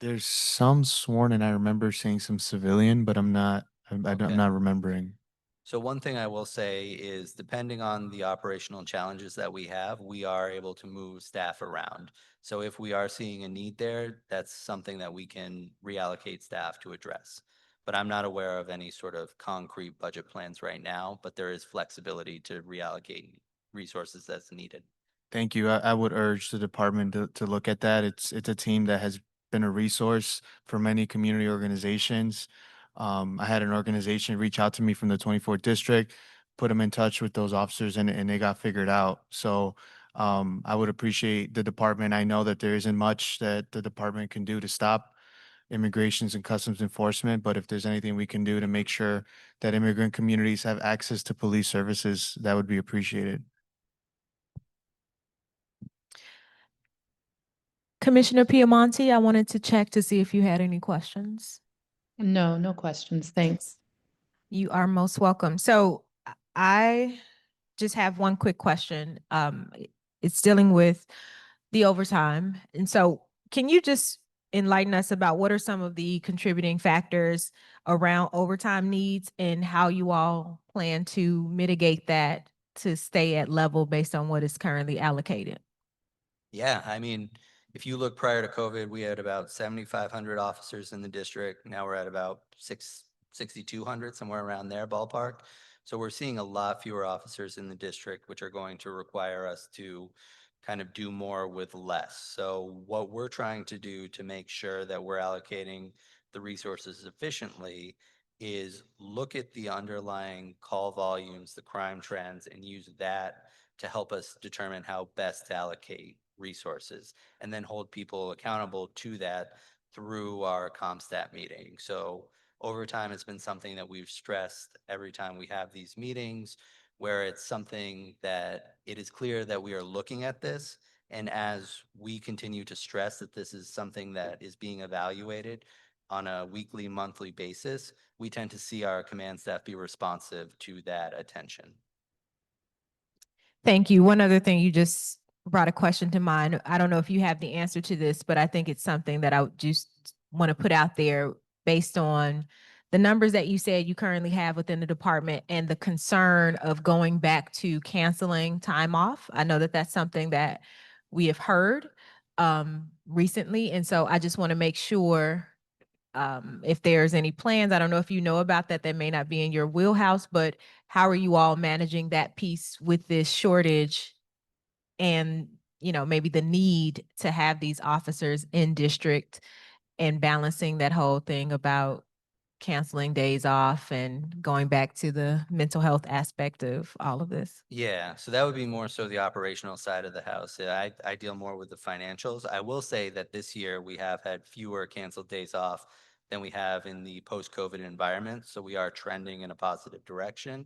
There's some sworn, and I remember seeing some civilian, but I'm Okay. not remembering. So one thing I will say is depending on the operational challenges that we have, we are able to move staff around. So if we are seeing a need there, that's something that we can reallocate staff to address. But I'm not aware of any sort of concrete budget plans right now, but there is flexibility to reallocate resources as needed. Thank you. I would urge the department to look at that. It's a team that has been a resource for many community organizations. I had an organization reach out to me from the 24th district, put them in touch with those officers, and they got figured out. So I would appreciate the department. I know that there isn't much that the department can do to stop immigrations and customs enforcement, but if there's anything we can do to make sure that immigrant communities have access to police services, that would be appreciated. Commissioner Piemonte, I wanted to check to see if you had any questions. No, no questions. Thanks. You are most welcome. So I just have one quick question. It's dealing with the overtime. And so can you just enlighten us about what are some of the contributing factors around overtime needs and how you all plan to mitigate that to stay at level based on what is currently allocated? Yeah, I mean, if you look prior to COVID, we had about 7,500 officers in the district. Now we're at about 6,200, somewhere around there ballpark. So we're seeing a lot fewer officers in the district, which are going to require us to kind of do more with less. So what we're trying to do to make sure that we're allocating the resources efficiently is look at the underlying call volumes, the crime trends, and use that to help us determine how best to allocate resources and then hold people accountable to that through our ComStat meeting. So over time, it's been something that we've stressed every time we have these meetings, where it's something that it is clear that we are looking at this. And as we continue to stress that this is something that is being evaluated on a weekly, monthly basis, we tend to see our command staff be responsive to that attention. Thank you. One other thing, you just brought a question to mind. I don't know if you have the answer to this, but I think it's something that I would just want to put out there based on the numbers that you said you currently have within the department and the concern of going back to canceling time off. I know that that's something that we have heard recently. And so I just want to make sure if there's any plans, I don't know if you know about that, that may not be in your wheelhouse, but how are you all managing that piece with this shortage and, maybe the need to have these officers in district and balancing that whole thing about canceling days off and going back to the mental health aspect of all of this? Yeah, so that would be more so the operational side of the house. I deal more with the financials. I will say that this year we have had fewer canceled days off than we have in the post-COVID environment. So we are trending in a positive direction.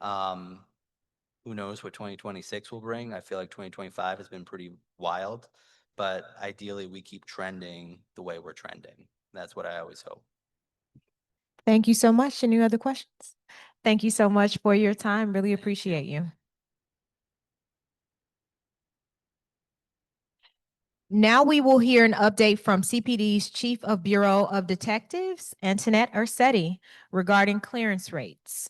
Um, who knows what 2026 will bring? I feel like 2025 has been pretty wild, but ideally we keep trending the way we're trending. That's what I always hope. Thank you so much. Any other questions? Thank you so much for your time. Really appreciate you. Now we will hear an update from CPD's Chief of Bureau of Detectives, Antoinette Ursetti, regarding clearance rates.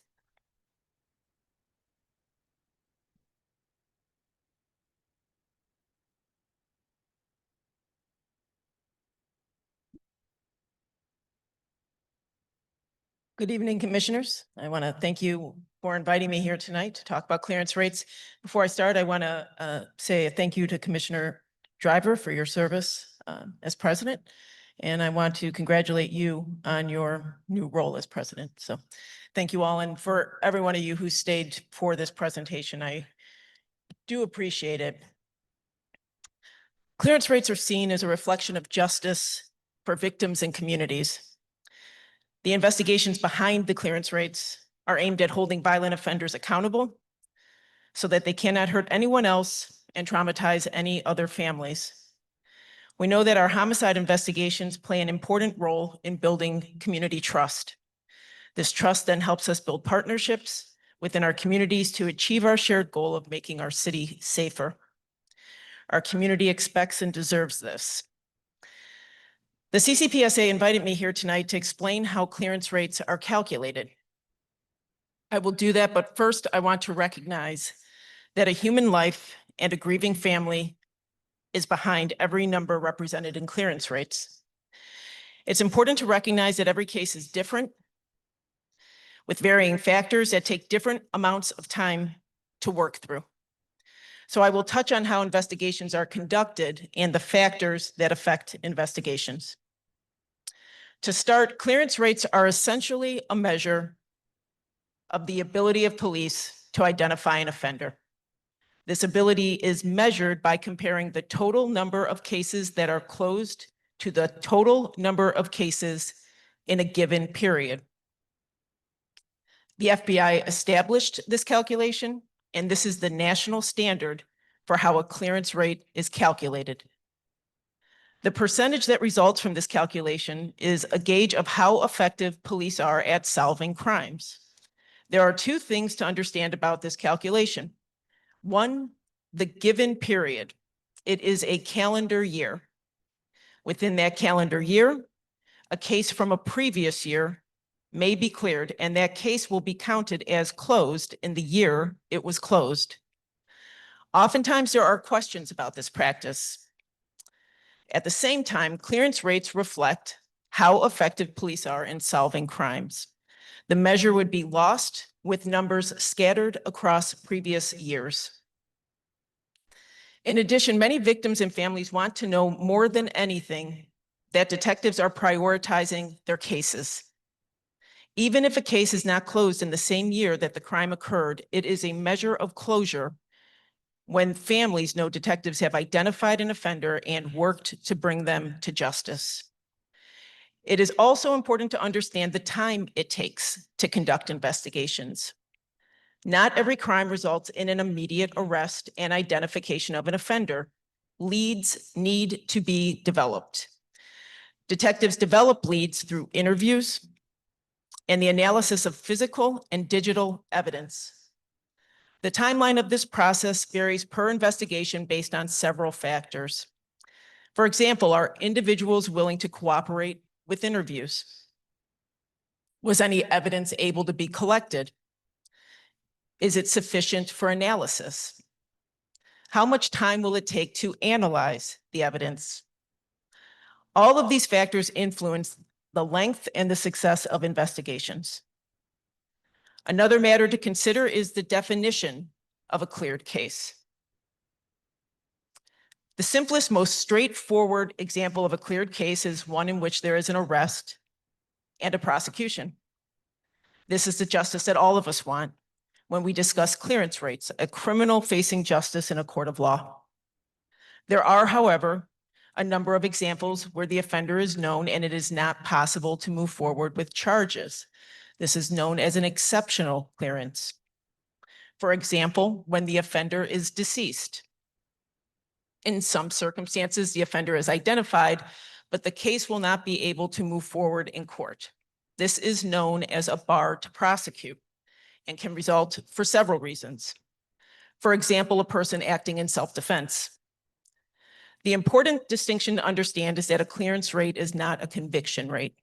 Good evening, Commissioners. I want to thank you for inviting me here tonight to talk about clearance rates. Before I start, I want to say a thank you to Commissioner Driver for your service as president. And I want to congratulate you on your new role as president. So thank you all. And for every one of you who stayed for this presentation, I do appreciate it. Clearance rates are seen as a reflection of justice for victims and communities. The investigations behind the clearance rates are aimed at holding violent offenders accountable so that they cannot hurt anyone else and traumatize any other families. We know that our homicide investigations play an important role in building community trust. This trust then helps us build partnerships within our communities to achieve our shared goal of making our city safer. Our community expects and deserves this. The CCPSA invited me here tonight to explain how clearance rates are calculated. I will do that, but first I want to recognize that a human life and a grieving family is behind every number represented in clearance rates. It's important to recognize that every case is different, with varying factors that take different amounts of time to work through. So I will touch on how investigations are conducted and the factors that affect investigations. To start, clearance rates are essentially a measure of the ability of police to identify an offender. This ability is measured by comparing the total number of cases that are closed to the total number of cases in a given period. The FBI established this calculation, and this is the national standard for how a clearance rate is calculated. The percentage that results from this calculation is a gauge of how effective police are at solving crimes. There are two things to understand about this calculation. One, the given period. It is a calendar year. Within that calendar year, a case from a previous year may be cleared, and that case will be counted as closed in the year it was closed. Oftentimes, there are questions about this practice. At the same time, clearance rates reflect how effective police are in solving crimes. The measure would be lost with numbers scattered across previous years. In addition, many victims and families want to know more than anything that detectives are prioritizing their cases. Even if a case is not closed in the same year that the crime occurred, it is a measure of closure when families know detectives have identified an offender and worked to bring them to justice. It is also important to understand the time it takes to conduct investigations. Not every crime results in an immediate arrest and identification of an offender. Leads need to be developed. Detectives develop leads through interviews and the analysis of physical and digital evidence. The timeline of this process varies per investigation based on several factors. For example, are individuals willing to cooperate with interviews? Was any evidence able to be collected? Is it sufficient for analysis? How much time will it take to analyze the evidence? All of these factors influence the length and the success of investigations. Another matter to consider is the definition of a cleared case. The simplest, most straightforward example of a cleared case is one in which there is an arrest and a prosecution. This is the justice that all of us want when we discuss clearance rates, a criminal facing justice in a court of law. There are, however, a number of examples where the offender is known and it is not possible to move forward with charges. This is known as an exceptional clearance. For example, when the offender is deceased. In some circumstances, the offender is identified, but the case will not be able to move forward in court. This is known as a bar to prosecute and can result for several reasons. For example, a person acting in self-defense. The important distinction to understand is that a clearance rate is not a conviction rate.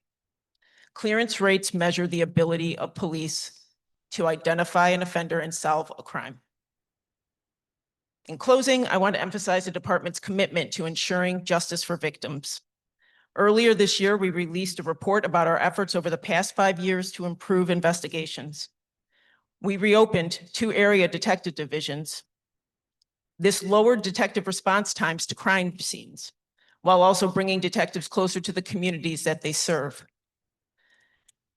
Clearance rates measure the ability of police to identify an offender and solve a crime. In closing, I want to emphasize the department's commitment to ensuring justice for victims. Earlier this year, we released a report about our efforts over the past 5 years to improve investigations. We reopened 2 area detective divisions. This lowered detective response times to crime scenes, while also bringing detectives closer to the communities that they serve.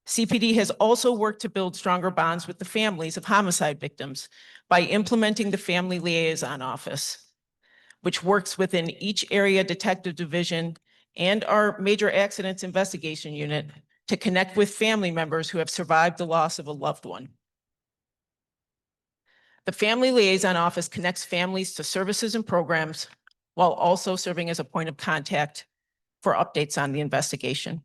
CPD has also worked to build stronger bonds with the families of homicide victims by implementing the Family Liaison Office, which works within each area detective division and our Major Accidents Investigation Unit to connect with family members who have survived the loss of a loved one. The Family Liaison Office connects families to services and programs while also serving as a point of contact for updates on the investigation.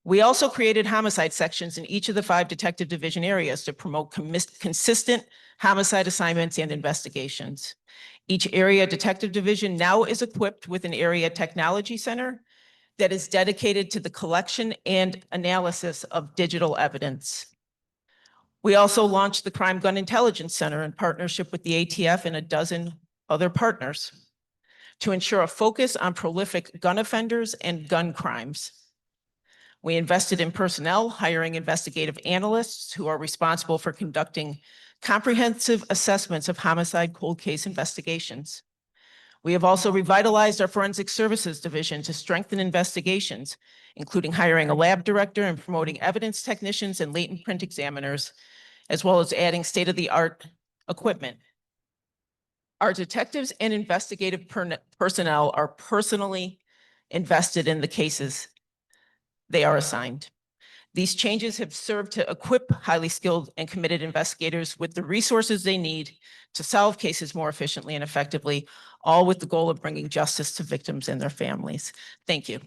We also created homicide sections in each of the 5 detective division areas to promote consistent homicide assignments and investigations. Each area detective division now is equipped with an area technology center that is dedicated to the collection and analysis of digital evidence. We also launched the Crime Gun Intelligence Center in partnership with the ATF and a dozen other partners to ensure a focus on prolific gun offenders and gun crimes. We invested in personnel, hiring investigative analysts who are responsible for conducting comprehensive assessments of homicide cold case investigations. We have also revitalized our forensic services division to strengthen investigations, including hiring a lab director and promoting evidence technicians and latent print examiners, as well as adding state-of-the-art equipment. Our detectives and investigative personnel are personally invested in the cases they are assigned. These changes have served to equip highly skilled and committed investigators with the resources they need to solve cases more efficiently and effectively, all with the goal of bringing justice to victims and their families. Thank you.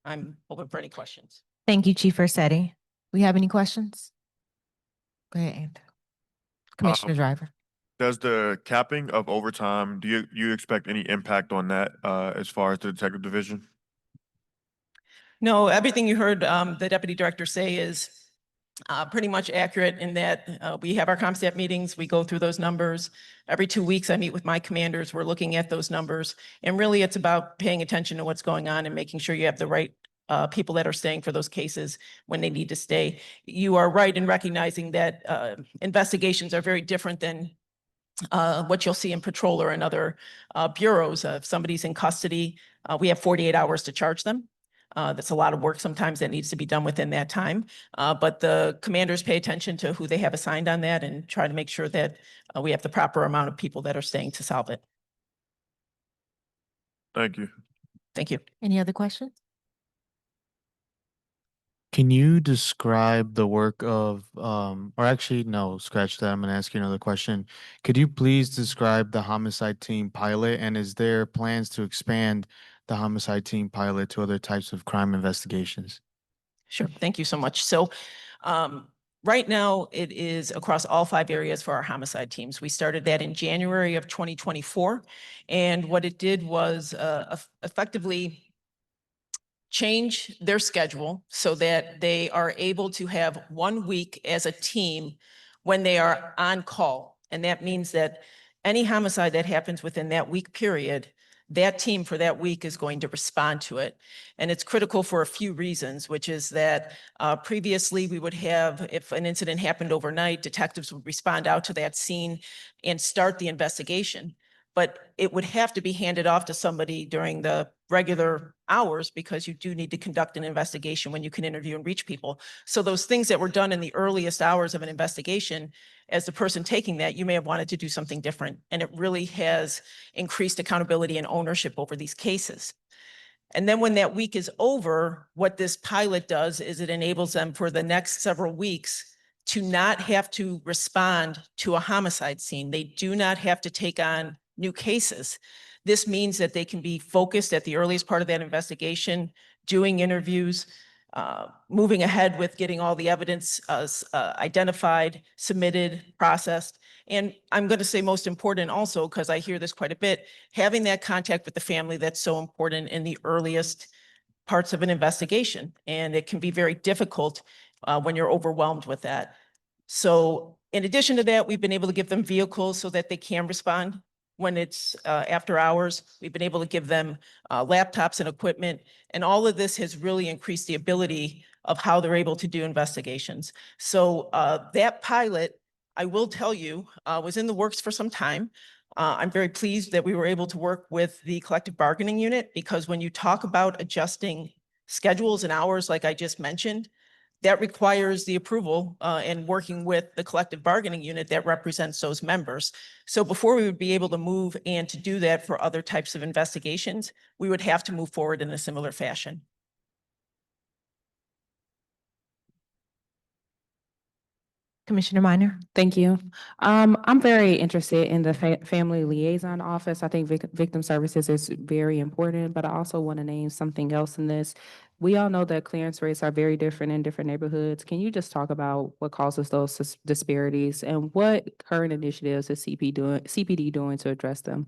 I'm open for any questions. Thank you, Chief Vercetti. We have any questions? Go ahead. Commissioner Driver. Does the capping of overtime, do you expect any impact on that as far as the detective division? No, everything you heard the deputy director say is pretty much accurate in that we have our ComStat meetings, we go through those numbers. Every 2 weeks, I meet with my commanders, we're looking at those numbers. And really, it's about paying attention to what's going on and making sure you have the right people that are staying for those cases when they need to stay. You are right in recognizing that investigations are very different than what you'll see in patrol or in other bureaus. If somebody's in custody, we have 48 hours to charge them. That's a lot of work sometimes that needs to be done within that time. But the commanders pay attention to who they have assigned on that and try to make sure that we have the proper amount of people that are staying to solve it. Thank you. Thank you. Any other questions? Can you describe the work of, or actually, no, scratch that. I'm going to ask you another question. Could you please describe the homicide team pilot, and is there plans to expand the homicide team pilot to other types of crime investigations? Sure. Thank you so much. So right now it is across all 5 areas for our homicide teams. We started that in January of 2024. And what it did was effectively change their schedule so that they are able to have 1 week as a team when they are on call. And that means that any homicide that happens within that week period, that team for that week is going to respond to it. And it's critical for a few reasons, which is that previously we would have, if an incident happened overnight, detectives would respond out to that scene and start the investigation. but it would have to be handed off to somebody during the regular hours because you do need to conduct an investigation when you can interview and reach people. So those things that were done in the earliest hours of an investigation, as the person taking that, you may have wanted to do something different. And it really has increased accountability and ownership over these cases. And then when that week is over, what this pilot does is it enables them for the next several weeks to not have to respond to a homicide scene. They do not have to take on new cases. This means that they can be focused at the earliest part of that investigation, doing interviews, moving ahead with getting all the evidence identified, submitted, processed. And I'm going to say most important also, because I hear this quite a bit, having that contact with the family that's so important in the earliest parts of an investigation. And it can be very difficult when you're overwhelmed with that. So in addition to that, we've been able to give them vehicles so that they can respond when it's after hours. We've been able to give them laptops and equipment. And all of this has really increased the ability of how they're able to do investigations. So that pilot, I will tell you, was in the works for some time. I'm very pleased that we were able to work with the collective bargaining unit, because when you talk about adjusting schedules and hours, like I just mentioned, that requires the approval and working with the collective bargaining unit that represents those members. So before we would be able to move and to do that for other types of investigations, we would have to move forward in a similar fashion. Commissioner Minor? Thank you. I'm very interested in the family liaison office. I think victim services is very important, but I also want to name something else in this. We all know that clearance rates are very different in different neighborhoods. Can you just talk about what causes those disparities and what current initiatives is CPD doing to address them?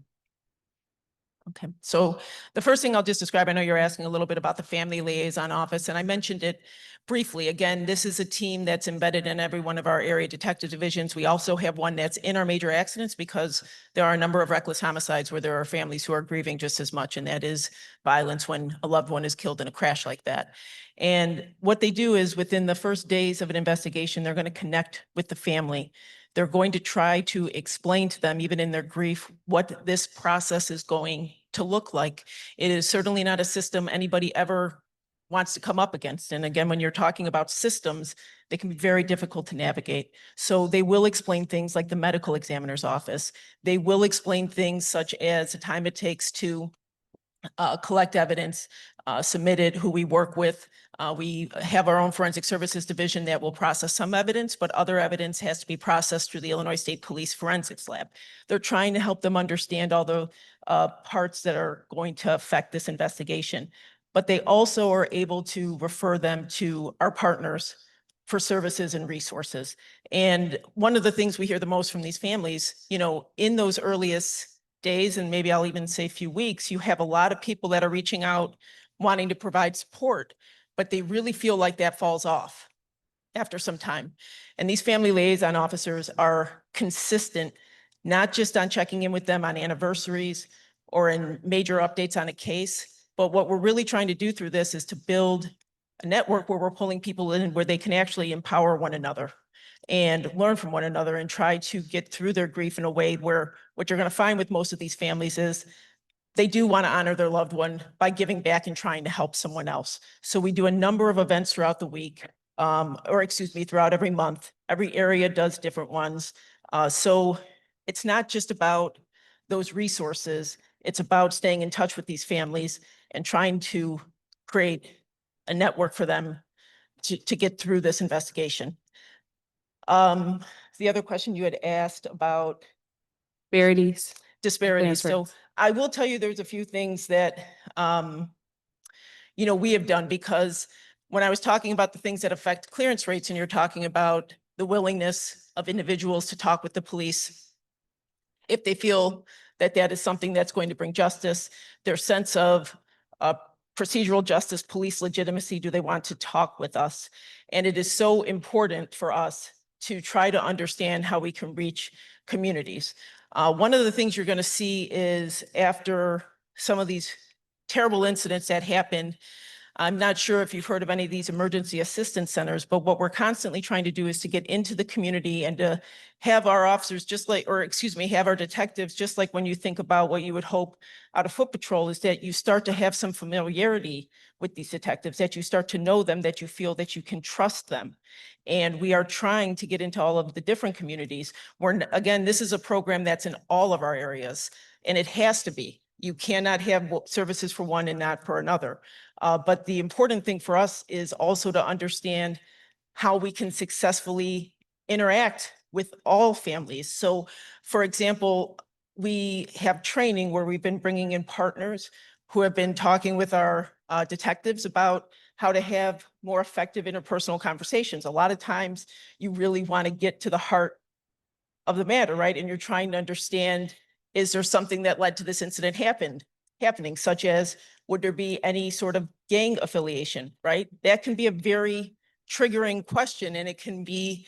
Okay, so the first thing I'll just describe, I know you're asking a little bit about the family liaison office, and I mentioned it briefly. Again, this is a team that's embedded in every one of our area detective divisions. We also have one that's in our major accidents, because there are a number of reckless homicides where there are families who are grieving just as much, and that is violence when a loved one is killed in a crash like that. And what they do is within the first days of an investigation, they're going to connect with the family. They're going to try to explain to them, even in their grief, what this process is going to look like. It is certainly not a system anybody ever wants to come up against. And again, when you're talking about systems, they can be very difficult to navigate. So they will explain things like the medical examiner's office. They will explain things such as the time it takes to collect evidence, submit it, who we work with. We have our own forensic services division that will process some evidence, but other evidence has to be processed through the Illinois State Police Forensics Lab. They're trying to help them understand all the parts that are going to affect this investigation. But they also are able to refer them to our partners for services and resources. And one of the things we hear the most from these families, you know, in those earliest days, and maybe I'll even say few weeks, you have a lot of people that are reaching out, wanting to provide support, but they really feel like that falls off after some time. And these family liaison officers are consistent, not just on checking in with them on anniversaries or in major updates on a case, but what we're really trying to do through this is to build a network where we're pulling people in where they can actually empower one another and learn from one another and try to get through their grief in a way where what you're going to find with most of these families is they do want to honor their loved one by giving back and trying to help someone else. So we do a number of events throughout the week, throughout every month. Every area does different ones. So it's not just about those resources. It's about staying in touch with these families and trying to create a network for them to get through this investigation. The other question you had asked about Disparities. disparities. So Clearance rates. I will tell you, there's a few things that, you know, we have done, because when I was talking about the things that affect clearance rates, and you're talking about the willingness of individuals to talk with the police, if they feel that that is something that's going to bring justice, their sense of procedural justice, police legitimacy, do they want to talk with us? And it is so important for us to try to understand how we can reach communities. One of the things you're going to see is after some of these terrible incidents that happened, I'm not sure if you've heard of any of these emergency assistance centers, but what we're constantly trying to do is to get into the community and to have our officers have our detectives, just like when you think about what you would hope out of foot patrol, is that you start to have some familiarity with these detectives, that you start to know them, that you feel that you can trust them. And we are trying to get into all of the different communities where, again, this is a program that's in all of our areas, and it has to be. You cannot have services for one and not for another. But the important thing for us is also to understand how we can successfully interact with all families. So, for example, we have training where we've been bringing in partners who have been talking with our detectives about how to have more effective interpersonal conversations. A lot of times you really want to get to the heart of the matter, right? And you're trying to understand, is there something that led to this incident happening, such as, would there be any sort of gang affiliation, right? That can be a very triggering question, and it can be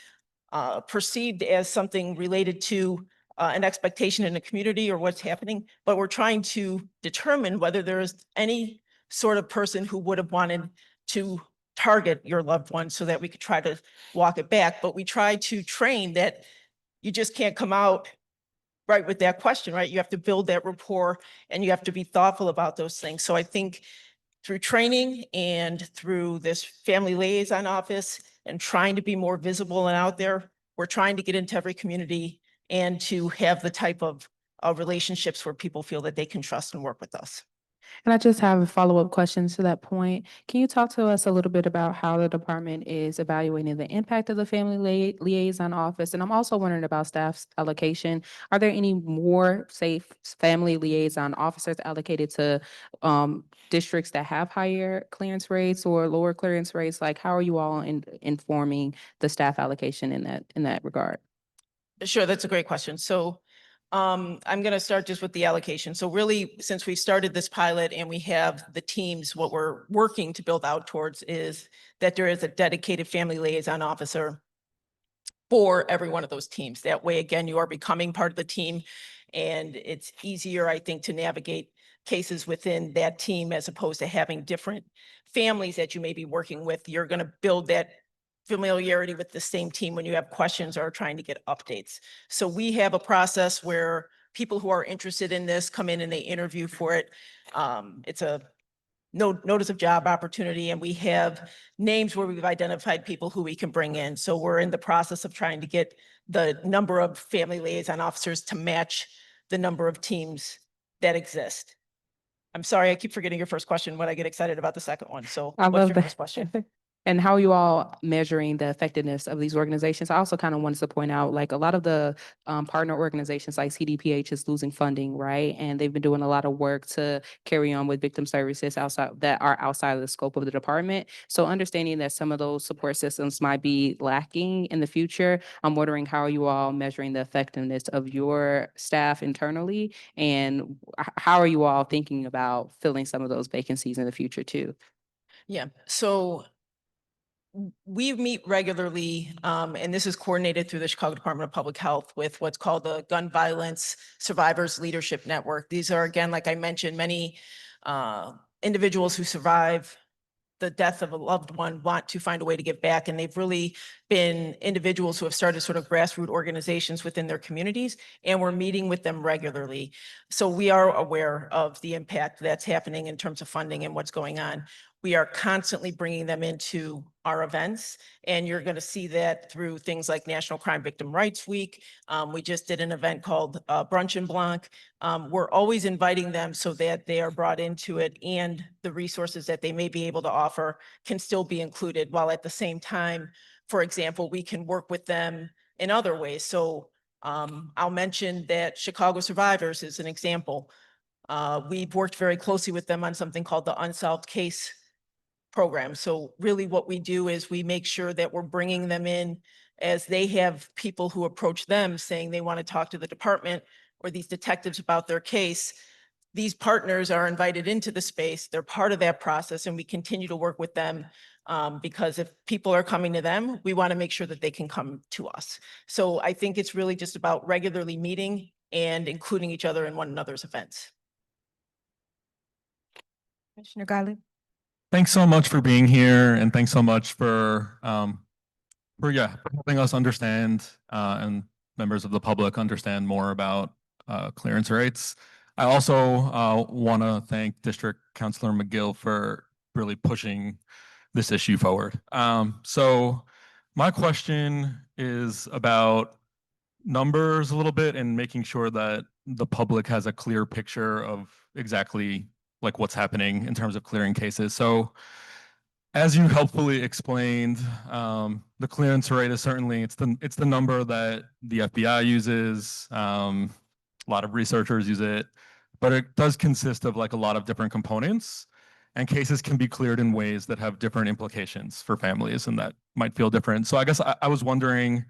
perceived as something related to an expectation in the community or what's happening. But we're trying to determine whether there is any sort of person who would have wanted to target your loved one so that we could try to walk it back. But we try to train that you just can't come out right with that question, right? You have to build that rapport and you have to be thoughtful about those things. So I think through training and through this family liaison office and trying to be more visible and out there, we're trying to get into every community and to have the type of relationships where people feel that they can trust and work with us. And I just have a follow-up question to that point. Can you talk to us a little bit about how the department is evaluating the impact of the family liaison office? And I'm also wondering about staff's allocation. Are there any more, say, family liaison officers allocated to districts that have higher clearance rates or lower clearance rates? Like, how are you all informing the staff allocation in that regard? Sure, that's a great question. So I'm going to start just with the allocation. So really, since we started this pilot and we have the teams, what we're working to build out towards is that there is a dedicated family liaison officer for every one of those teams. That way, again, you are becoming part of the team, and it's easier, I think, to navigate cases within that team as opposed to having different families that you may be working with. You're going to build that familiarity with the same team when you have questions or are trying to get updates. So we have a process where people who are interested in this come in and they interview for it. It's a notice of job opportunity, and we have names where we've identified people who we can bring in. So we're in the process of trying to get the number of family liaison officers to match the number of teams that exist. I'm sorry, I keep forgetting your first question when I get excited about the second one. So I what's love your that. first question? And how are you all measuring the effectiveness of these organizations? I also kind of wanted to point out, like, a lot of the partner organizations like CDPH is losing funding, right? And they've been doing a lot of work to carry on with victim services outside of the scope of the department. So understanding that some of those support systems might be lacking in the future, I'm wondering, how are you all measuring the effectiveness of your staff internally? And how are you all thinking about filling some of those vacancies in the future too? Yeah, so we meet regularly, and this is coordinated through the Chicago Department of Public Health with what's called the Gun Violence Survivors Leadership Network. These are, again, like I mentioned, many individuals who survive the death of a loved one want to find a way to give back. And they've really been individuals who have started sort of grassroots organizations within their communities, and we're meeting with them regularly. So we are aware of the impact that's happening in terms of funding and what's going on. We are constantly bringing them into our events, and you're going to see that through things like National Crime Victim Rights Week. We just did an event called Brunch and Blanc. We're always inviting them so that they are brought into it, and the resources that they may be able to offer can still be included, while at the same time, for example, we can work with them in other ways. So I'll mention that Chicago Survivors is an example. We've worked very closely with them on something called the Unsolved Case program. So really what we do is we make sure that we're bringing them in as they have people who approach them saying they want to talk to the department or these detectives about their case. These partners are invited into the space. They're part of that process, and we continue to work with them because if people are coming to them, we want to make sure that they can come to us. So I think it's really just about regularly meeting and including each other in one another's events. Commissioner Gottlieb? Thanks so much for being here, and thanks so much for helping us understand and members of the public understand more about clearance rates. I also want to thank District Councilor McGill for really pushing this issue forward. So my question is about numbers a little bit and making sure that the public has a clear picture of exactly like what's happening in terms of clearing cases. So as you helpfully explained, the clearance rate is certainly it's the number that the FBI uses. A lot of researchers use it, but it does consist of like a lot of different components, and cases can be cleared in ways that have different implications for families, and that might feel different. So I guess I was wondering,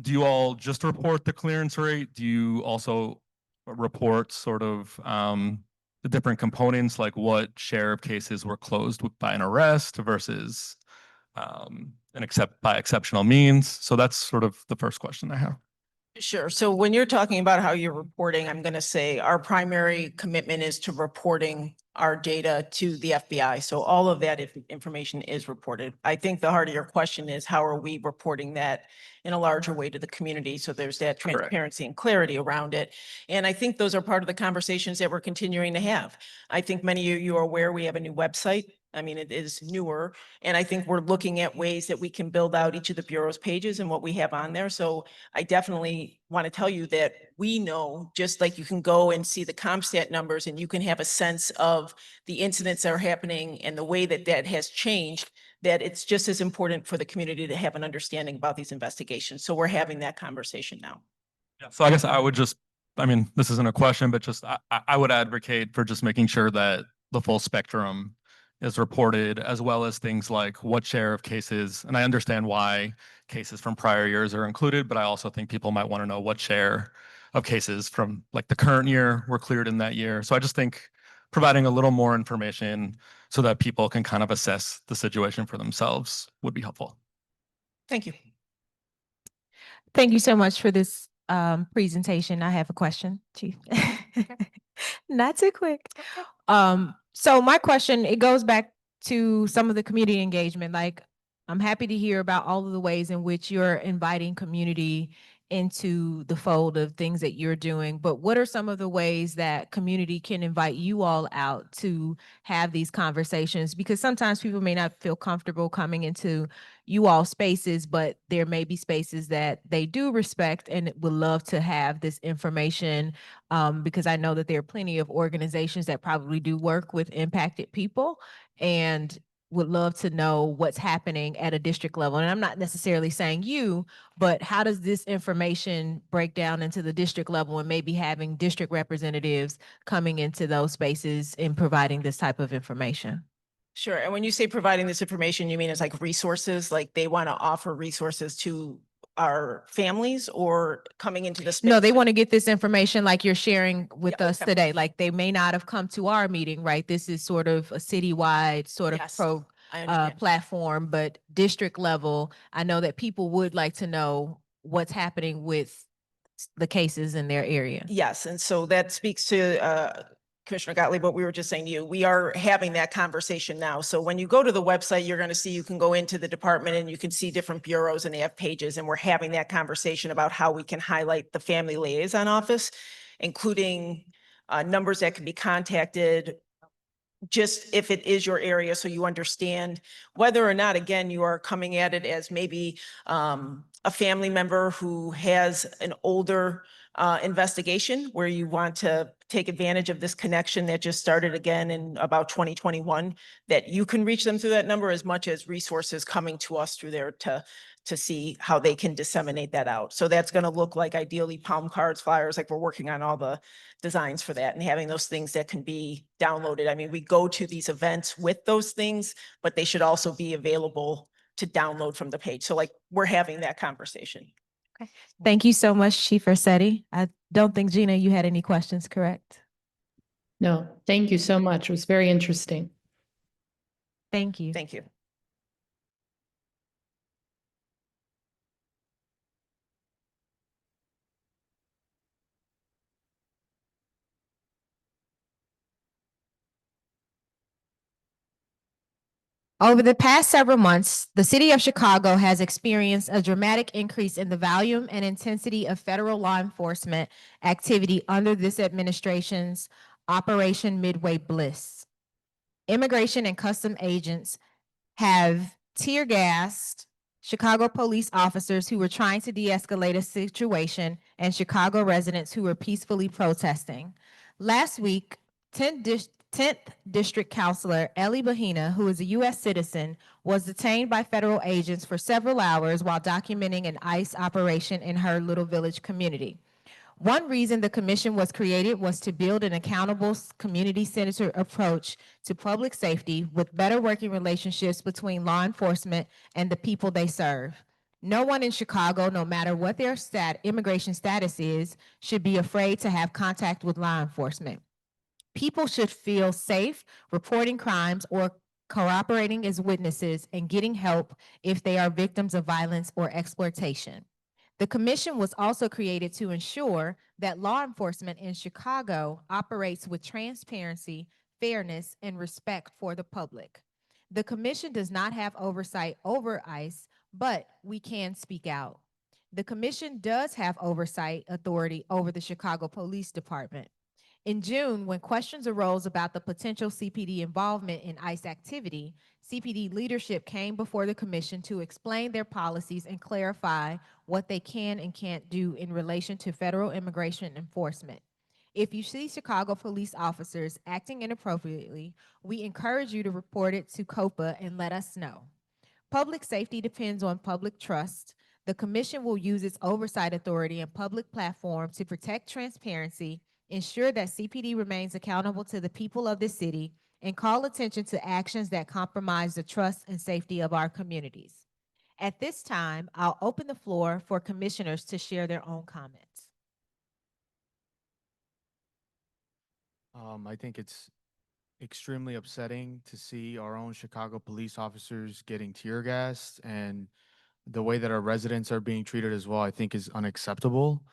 do you all just report the clearance rate? Do you also report sort of the different components, like what share of cases were closed by an arrest versus by exceptional means? So that's sort of the first question I have. Sure. So when you're talking about how you're reporting, I'm going to say our primary commitment is to reporting our data to the FBI. So all of that information is reported. I think the heart of your question is how are we reporting that in a larger way to the community? So there's that transparency and clarity around it. And I think those are part of the conversations that we're continuing to have. I think many of you are aware we have a new website. I mean, it is newer, and I think we're looking at ways that we can build out each of the bureau's pages and what we have on there. So I definitely want to tell you that we know, just like you can go and see the CompStat numbers and you can have a sense of the incidents that are happening and the way that that has changed, that it's just as important for the community to have an understanding about these investigations. So we're having that conversation now. Yeah. So I guess I mean, this isn't a question, but just I would advocate for just making sure that the full spectrum is reported, as well as things like what share of cases, and I understand why cases from prior years are included, but I also think people might want to know what share of cases from like the current year were cleared in that year. So I just think providing a little more information so that people can kind of assess the situation for themselves would be helpful. Thank you. Thank you so much for this presentation. I have a question, Chief. Not too quick. So my question, it goes back to some of the community engagement. Like, I'm happy to hear about all of the ways in which you're inviting community into the fold of things that you're doing, but what are some of the ways that community can invite you all out to have these conversations? Because sometimes people may not feel comfortable coming into you all spaces, but there may be spaces that they do respect and would love to have this information, because I know that there are plenty of organizations that probably do work with impacted people and would love to know what's happening at a district level. And I'm not necessarily saying you, but how does this information break down into the district level, and maybe having district representatives coming into those spaces and providing this type of information? Sure. And when you say providing this information, you mean it's like resources, like they want to offer resources to our families, or coming into the space? No, they want to get this information like you're sharing with Yeah, us definitely. today. Like, they may not have come to our meeting, right? This is sort of a citywide sort of Yes, I understand. platform, but district level, I know that people would like to know what's happening with the cases in their area. Yes, and so that speaks to Commissioner Gottlieb, what we were just saying to you. We are having that conversation now. So when you go to the website, you're going to see, you can go into the department and you can see different bureaus and they have pages, and we're having that conversation about how we can highlight the Family Liaison Office, including numbers that can be contacted, just if it is your area, so you understand whether or not, again, you are coming at it as maybe a family member who has an older investigation where you want to take advantage of this connection that just started again in about 2021, that you can reach them through that number, as much as resources coming to us through there to see how they can disseminate that out. So that's going to look like ideally palm cards, flyers, like we're working on all the designs for that and having those things that can be downloaded. I mean, we go to these events with those things, but they should also be available to download from the page. So like, we're having that conversation. Thank you so much, Chief Ursetti. I don't think, Gina, you had any questions, correct? No, thank you so much. It was very interesting. Thank you. Thank you. Over the past several months, the city of Chicago has experienced a dramatic increase in the volume and intensity of federal law enforcement activity under this administration's Operation Midway Bliss. Immigration and custom agents have tear gassed Chicago police officers who were trying to de-escalate a situation and Chicago residents who were peacefully protesting. Last week, 10th District Councilor Ellie Bahina, who is a U.S. citizen, was detained by federal agents for several hours while documenting an ICE operation in her Little Village community. One reason the commission was created was to build an accountable, community-centered approach to public safety with better working relationships between law enforcement and the people they serve. No one in Chicago, no matter what their immigration status is, should be afraid to have contact with law enforcement. People should feel safe reporting crimes or cooperating as witnesses and getting help if they are victims of violence or exploitation. The commission was also created to ensure that law enforcement in Chicago operates with transparency, fairness, and respect for the public. The commission does not have oversight over ICE, but we can speak out. The commission does have oversight authority over the Chicago Police Department. In June, when questions arose about the potential CPD involvement in ICE activity, CPD leadership came before the commission to explain their policies and clarify what they can and can't do in relation to federal immigration enforcement. If you see Chicago police officers acting inappropriately, we encourage you to report it to COPA and let us know. Public safety depends on public trust. The commission will use its oversight authority and public platform to protect transparency, ensure that CPD remains accountable to the people of this city, and call attention to actions that compromise the trust and safety of our communities. At this time, I'll open the floor for commissioners to share their own comments. I think it's extremely upsetting to see our own Chicago police officers getting tear gassed, and the way that our residents are being treated as well, I think is unacceptable.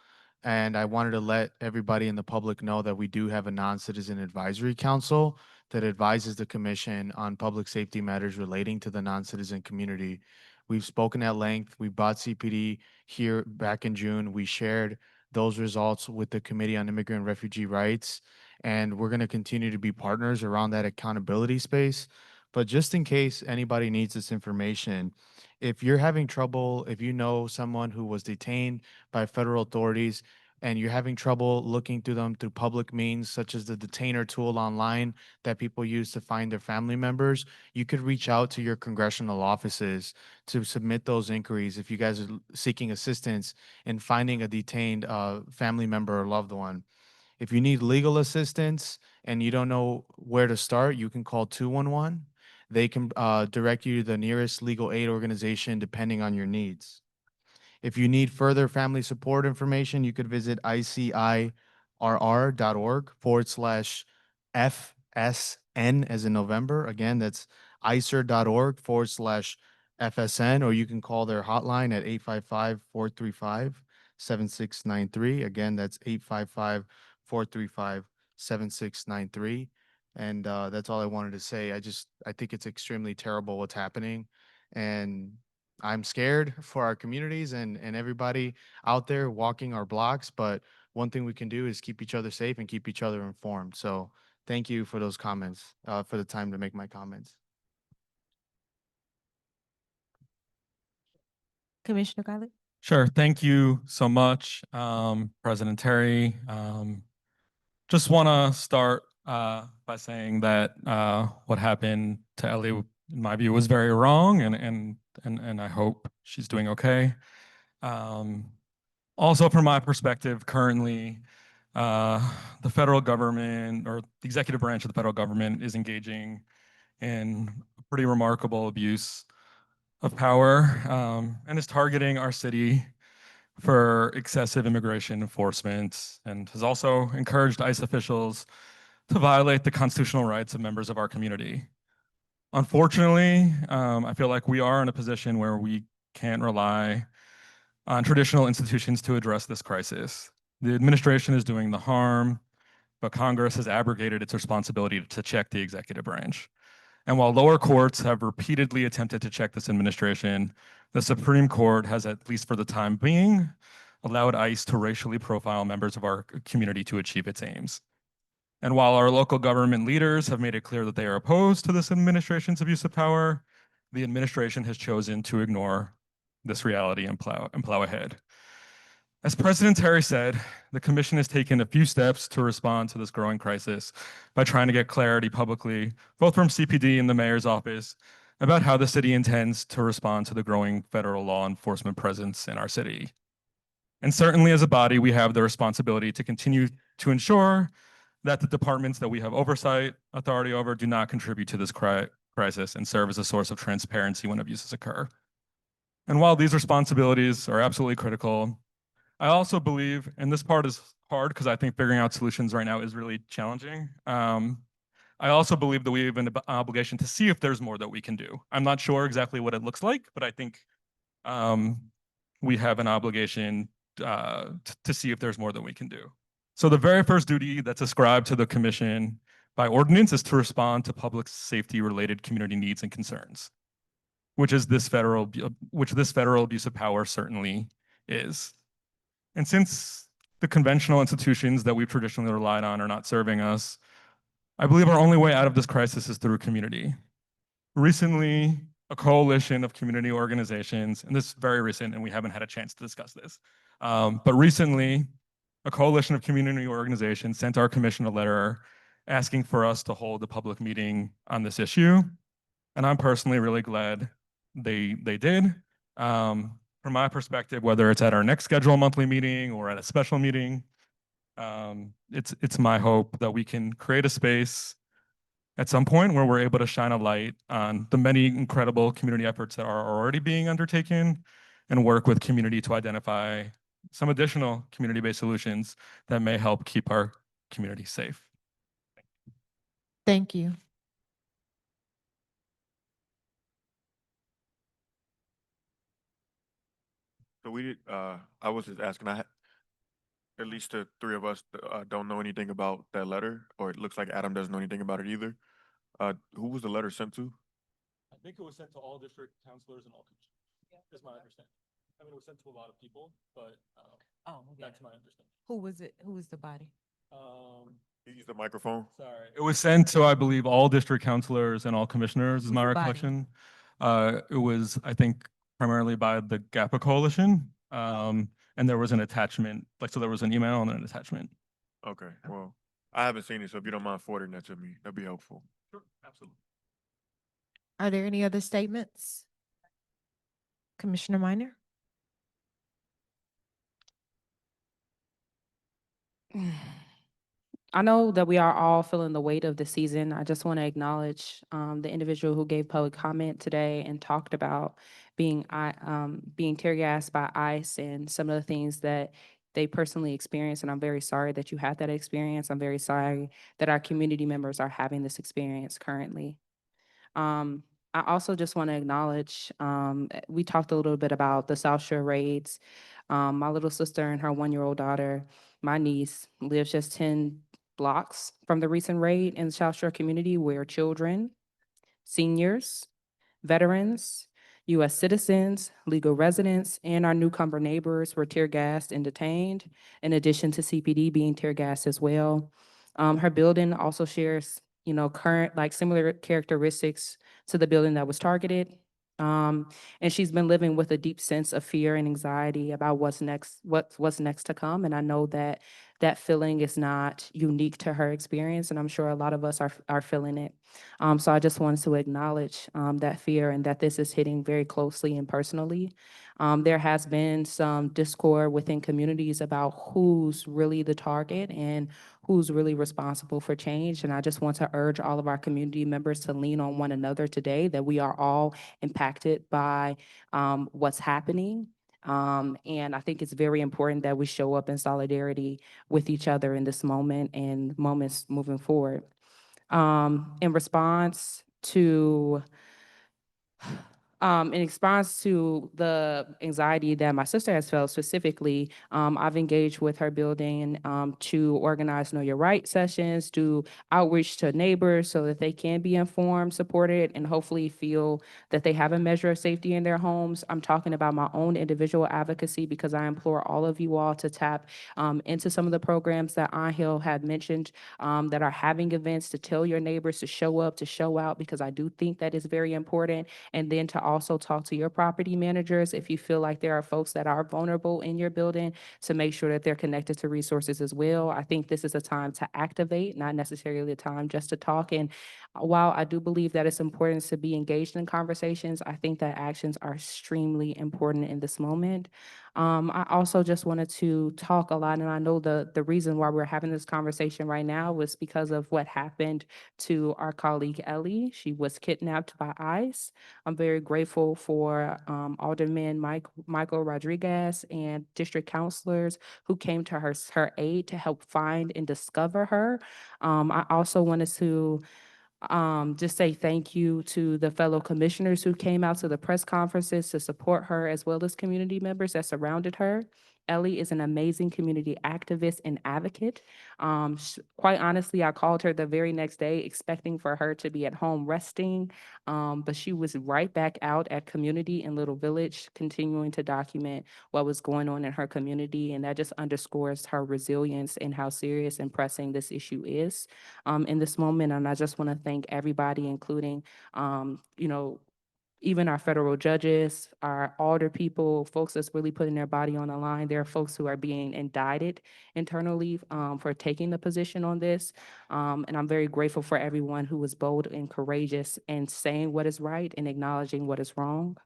And I wanted to let everybody in the public know that we do have a non-citizen advisory council that advises the commission on public safety matters relating to the non-citizen community. We've spoken at length. We brought CPD here back in June. We shared those results with the Committee on Immigrant and Refugee Rights, and we're going to continue to be partners around that accountability space. But just in case anybody needs this information, if you're having trouble, if you know someone who was detained by federal authorities and you're having trouble looking through them through public means, such as the detainer tool online that people use to find their family members, you could reach out to your congressional offices to submit those inquiries if you guys are seeking assistance in finding a detained family member or loved one. If you need legal assistance and you don't know where to start, you can call 211. They can direct you to the nearest legal aid organization depending on your needs. If you need further family support information, you could visit icirr.org/FSN as in November. Again, that's icir.org/FSN, or you can call their hotline at 855-435-7693. Again, that's 855-435-7693. And that's all I wanted to say. I think it's extremely terrible what's happening. And I'm scared for our communities and everybody out there walking our blocks. But one thing we can do is keep each other safe and keep each other informed. So thank you for those comments, for the time to make my comments. Commissioner Garlick? Sure. Thank you so much, President Terry. Just want to start by saying that what happened to Ellie, in my view, was very wrong, and I hope she's doing okay. Also, from my perspective, currently, the federal government, or the executive branch of the federal government, is engaging in pretty remarkable abuse of power, and is targeting our city for excessive immigration enforcement, and has also encouraged ICE officials to violate the constitutional rights of members of our community. Unfortunately, I feel like we are in a position where we can't rely on traditional institutions to address this crisis. The administration is doing the harm, but Congress has abrogated its responsibility to check the executive branch. And while lower courts have repeatedly attempted to check this administration, the Supreme Court has, at least for the time being, allowed ICE to racially profile members of our community to achieve its aims. And while our local government leaders have made it clear that they are opposed to this administration's abuse of power, the administration has chosen to ignore this reality and plow ahead. As President Terry said, the commission has taken a few steps to respond to this growing crisis by trying to get clarity publicly, both from CPD and the mayor's office, about how the city intends to respond to the growing federal law enforcement presence in our city. And certainly as a body, we have the responsibility to continue to ensure that the departments that we have oversight authority over do not contribute to this crisis and serve as a source of transparency when abuses occur. And while these responsibilities are absolutely critical, I also believe, and this part is hard because I think figuring out solutions right now is really challenging. I also believe that we have an obligation to see if there's more that we can do. I'm not sure exactly what it looks like, but I think we have an obligation to see if there's more that we can do. So the very first duty that's ascribed to the commission by ordinance is to respond to public safety related community needs and concerns, which this federal abuse of power certainly is. And since the conventional institutions that we've traditionally relied on are not serving us, I believe our only way out of this crisis is through community. Recently, a coalition of community organizations, and this is very recent and we haven't had a chance to discuss this, but recently, a coalition of community organizations sent our commission a letter asking for us to hold a public meeting on this issue. And I'm personally really glad they did. From my perspective, whether it's at our next scheduled monthly meeting or at a special meeting, it's my hope that we can create a space at some point where we're able to shine a light on the many incredible community efforts that are already being undertaken and work with community to identify some additional community-based solutions that may help keep our community safe. Thank you. So we did, I was just asking, at least the three of us don't know anything about that letter, or it looks like Adam doesn't know anything about it either. Who was the letter sent to? I think it was sent to all district councilors and all commissioners, is my understanding. I mean, it was sent to a lot of people, but that's my understanding. Who was it? Who was the body? Use the microphone. Sorry. It was sent to, I believe, all district councilors and all commissioners, is my Who's the body? recollection. It was, I think, primarily by the GAPA Coalition. And there was an attachment, so there was an email and an attachment. Okay, well, I haven't seen it, so if you don't mind forwarding that to me, that'd be helpful. Sure, absolutely. Are there any other statements? Commissioner Minor? I know that we are all feeling the weight of the season. I just want to acknowledge the individual who gave public comment today and talked about being tear gassed by ICE and some of the things that they personally experienced. And I'm very sorry that you had that experience. I'm very sorry that our community members are having this experience currently. I also just want to acknowledge, we talked a little bit about the South Shore raids. My little sister and her 1-year-old daughter, my niece, lives just 10 blocks from the recent raid in the South Shore community where children, seniors, veterans, U.S. citizens, legal residents, and our newcomer neighbors were tear gassed and detained, in addition to CPD being tear gassed as well. Her building also shares, similar characteristics to the building that was targeted. And she's been living with a deep sense of fear and anxiety about what's next to come. And I know that that feeling is not unique to her experience, and I'm sure a lot of us are feeling it. So I just wanted to acknowledge that fear and that this is hitting very closely and personally. There has been some discord within communities about who's really the target and who's really responsible for change. And I just want to urge all of our community members to lean on one another today, that we are all impacted by what's happening. And I think it's very important that we show up in solidarity with each other in this moment and moments moving forward. In response to In response to the anxiety that my sister has felt specifically, I've engaged with her building to organize Know Your Right sessions, do outreach to neighbors so that they can be informed, supported, and hopefully feel that they have a measure of safety in their homes. I'm talking about my own individual advocacy because I implore all of you all to tap into some of the programs that Angel had mentioned that are having events, to tell your neighbors to show up, to show out, because I do think that is very important. And then to also talk to your property managers if you feel like there are folks that are vulnerable in your building, to make sure that they're connected to resources as well. I think this is a time to activate, not necessarily a time just to talk. And while I do believe that it's important to be engaged in conversations, I think that actions are extremely important in this moment. I also just wanted to talk a lot, and I know the reason why we're having this conversation right now was because of what happened to our colleague Ellie. She was kidnapped by ICE. I'm very grateful for Alderman Michael Rodriguez and district counselors who came to her aid to help find and discover her. I also wanted to just say thank you to the fellow commissioners who came out to the press conferences to support her, as well as community members that surrounded her. Ellie is an amazing community activist and advocate. Quite honestly, I called her the very next day expecting for her to be at home resting, but she was right back out at community in Little Village, continuing to document what was going on in her community. And that just underscores her resilience and how serious and pressing this issue is in this moment. And I just want to thank everybody, including, even our federal judges, our alder people, folks that's really putting their body on the line. There are folks who are being indicted internally for taking the position on this. And I'm very grateful for everyone who was bold and courageous and saying what is right and acknowledging what is wrong.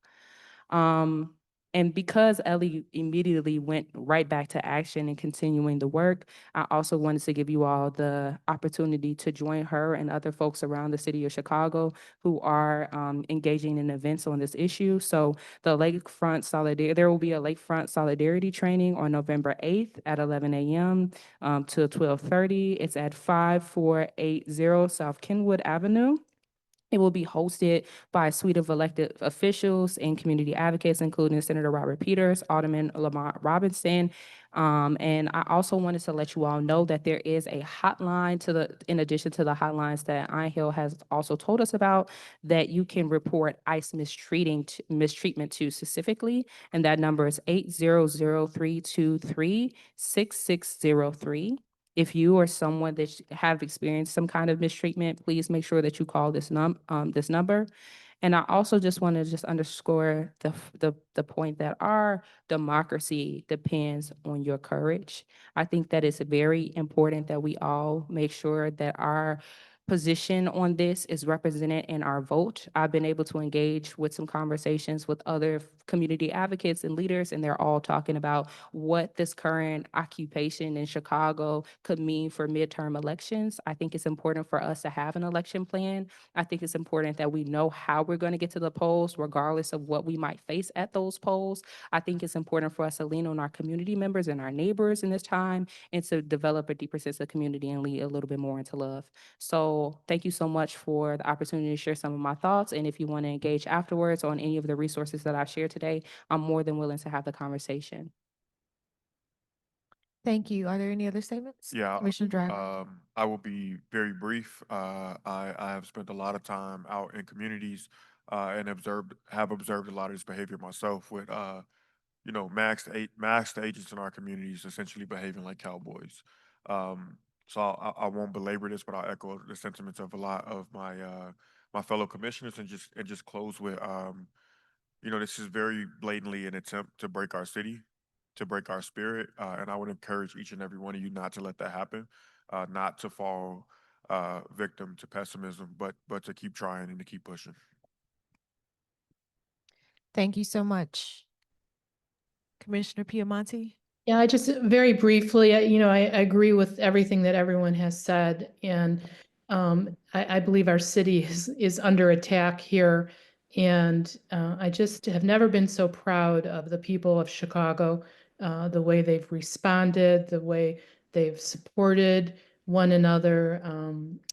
And because Ellie immediately went right back to action and continuing the work, I also wanted to give you all the opportunity to join her and other folks around the city of Chicago who are engaging in events on this issue. So the Lakefront Solidarity, there will be a Lakefront Solidarity training on November 8th at 11 a.m. To 12:30. It's at 5480 South Kenwood Avenue. It will be hosted by a suite of elected officials and community advocates, including Senator Robert Peters, Alderman Lamont Robinson. And I also wanted to let you all know that there is a hotline in addition to the hotlines that Angel has also told us about, that you can report ICE mistreatment to specifically. And that number is 800-323-6603. If you or someone that have experienced some kind of mistreatment, please make sure that you call this number. And I also just want to just underscore the point that our democracy depends on your courage. I think that it's very important that we all make sure that our position on this is represented in our vote. I've been able to engage with some conversations with other community advocates and leaders, and they're all talking about what this current occupation in Chicago could mean for midterm elections. I think it's important for us to have an election plan. I think it's important that we know how we're going to get to the polls, regardless of what we might face at those polls. I think it's important for us to lean on our community members and our neighbors in this time, and to develop a deeper sense of community and lead a little bit more into love. So thank you so much for the opportunity to share some of my thoughts. And if you want to engage afterwards on any of the resources that I've shared today, I'm more than willing to have the conversation. Thank you. Are there any other statements? Yeah, Commissioner Driver. I will be very brief. I have spent a lot of time out in communities and have observed a lot of this behavior myself with masked agents in our communities essentially behaving like cowboys. So I won't belabor this, but I'll echo the sentiments of a lot of my fellow commissioners, and just close with this is very blatantly an attempt to break our city, to break our spirit, and I would encourage each and every one of you not to let that happen, not to fall victim to pessimism, but to keep trying and to keep pushing. Thank you so much. Commissioner Piamonte? Yeah, I just very briefly, I agree with everything that everyone has said. And I believe our city is under attack here. And I just have never been so proud of the people of Chicago, the way they've responded, the way they've supported one another.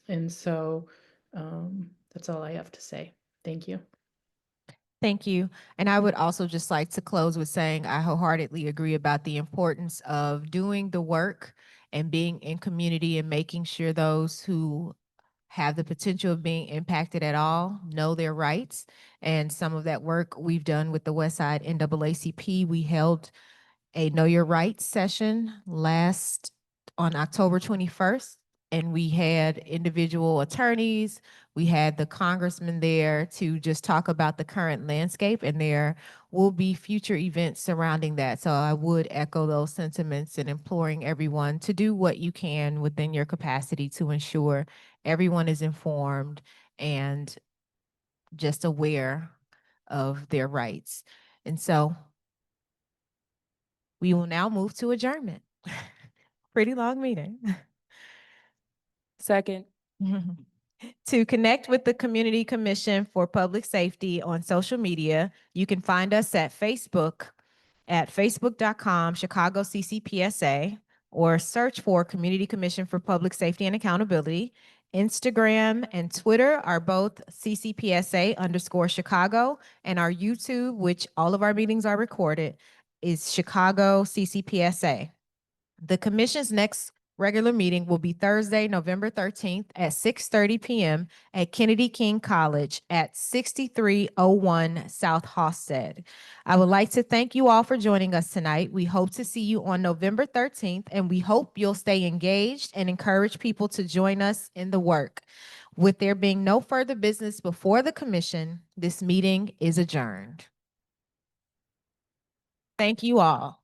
And so that's all I have to say. Thank you. Thank you. And I would also just like to close with saying I wholeheartedly agree about the importance of doing the work and being in community and making sure those who have the potential of being impacted at all know their rights. And some of that work we've done with the Westside NAACP. We held a Know Your Rights session on October 21st. And we had individual attorneys, we had the congressman there to just talk about the current landscape, and there will be future events surrounding that. So I would echo those sentiments and imploring everyone to do what you can within your capacity to ensure everyone is informed and just aware of their rights. And so we will now move to adjournment. Pretty long meeting. Second. To connect with the Community Commission for Public Safety on social media, you can find us at Facebook at facebook.com Chicago CCPSA, or search for Community Commission for Public Safety and Accountability. Instagram and Twitter are both CCPSA_Chicago, and our YouTube, which all of our meetings are recorded, is Chicago CCPSA. The commission's next regular meeting will be Thursday, November 13th at 6:30 p.m. at Kennedy King College at 6301 South Hofstede. I would like to thank you all for joining us tonight. We hope to see you on November 13th, and we hope you'll stay engaged and encourage people to join us in the work. With there being no further business before the commission, this meeting is adjourned. Thank you all.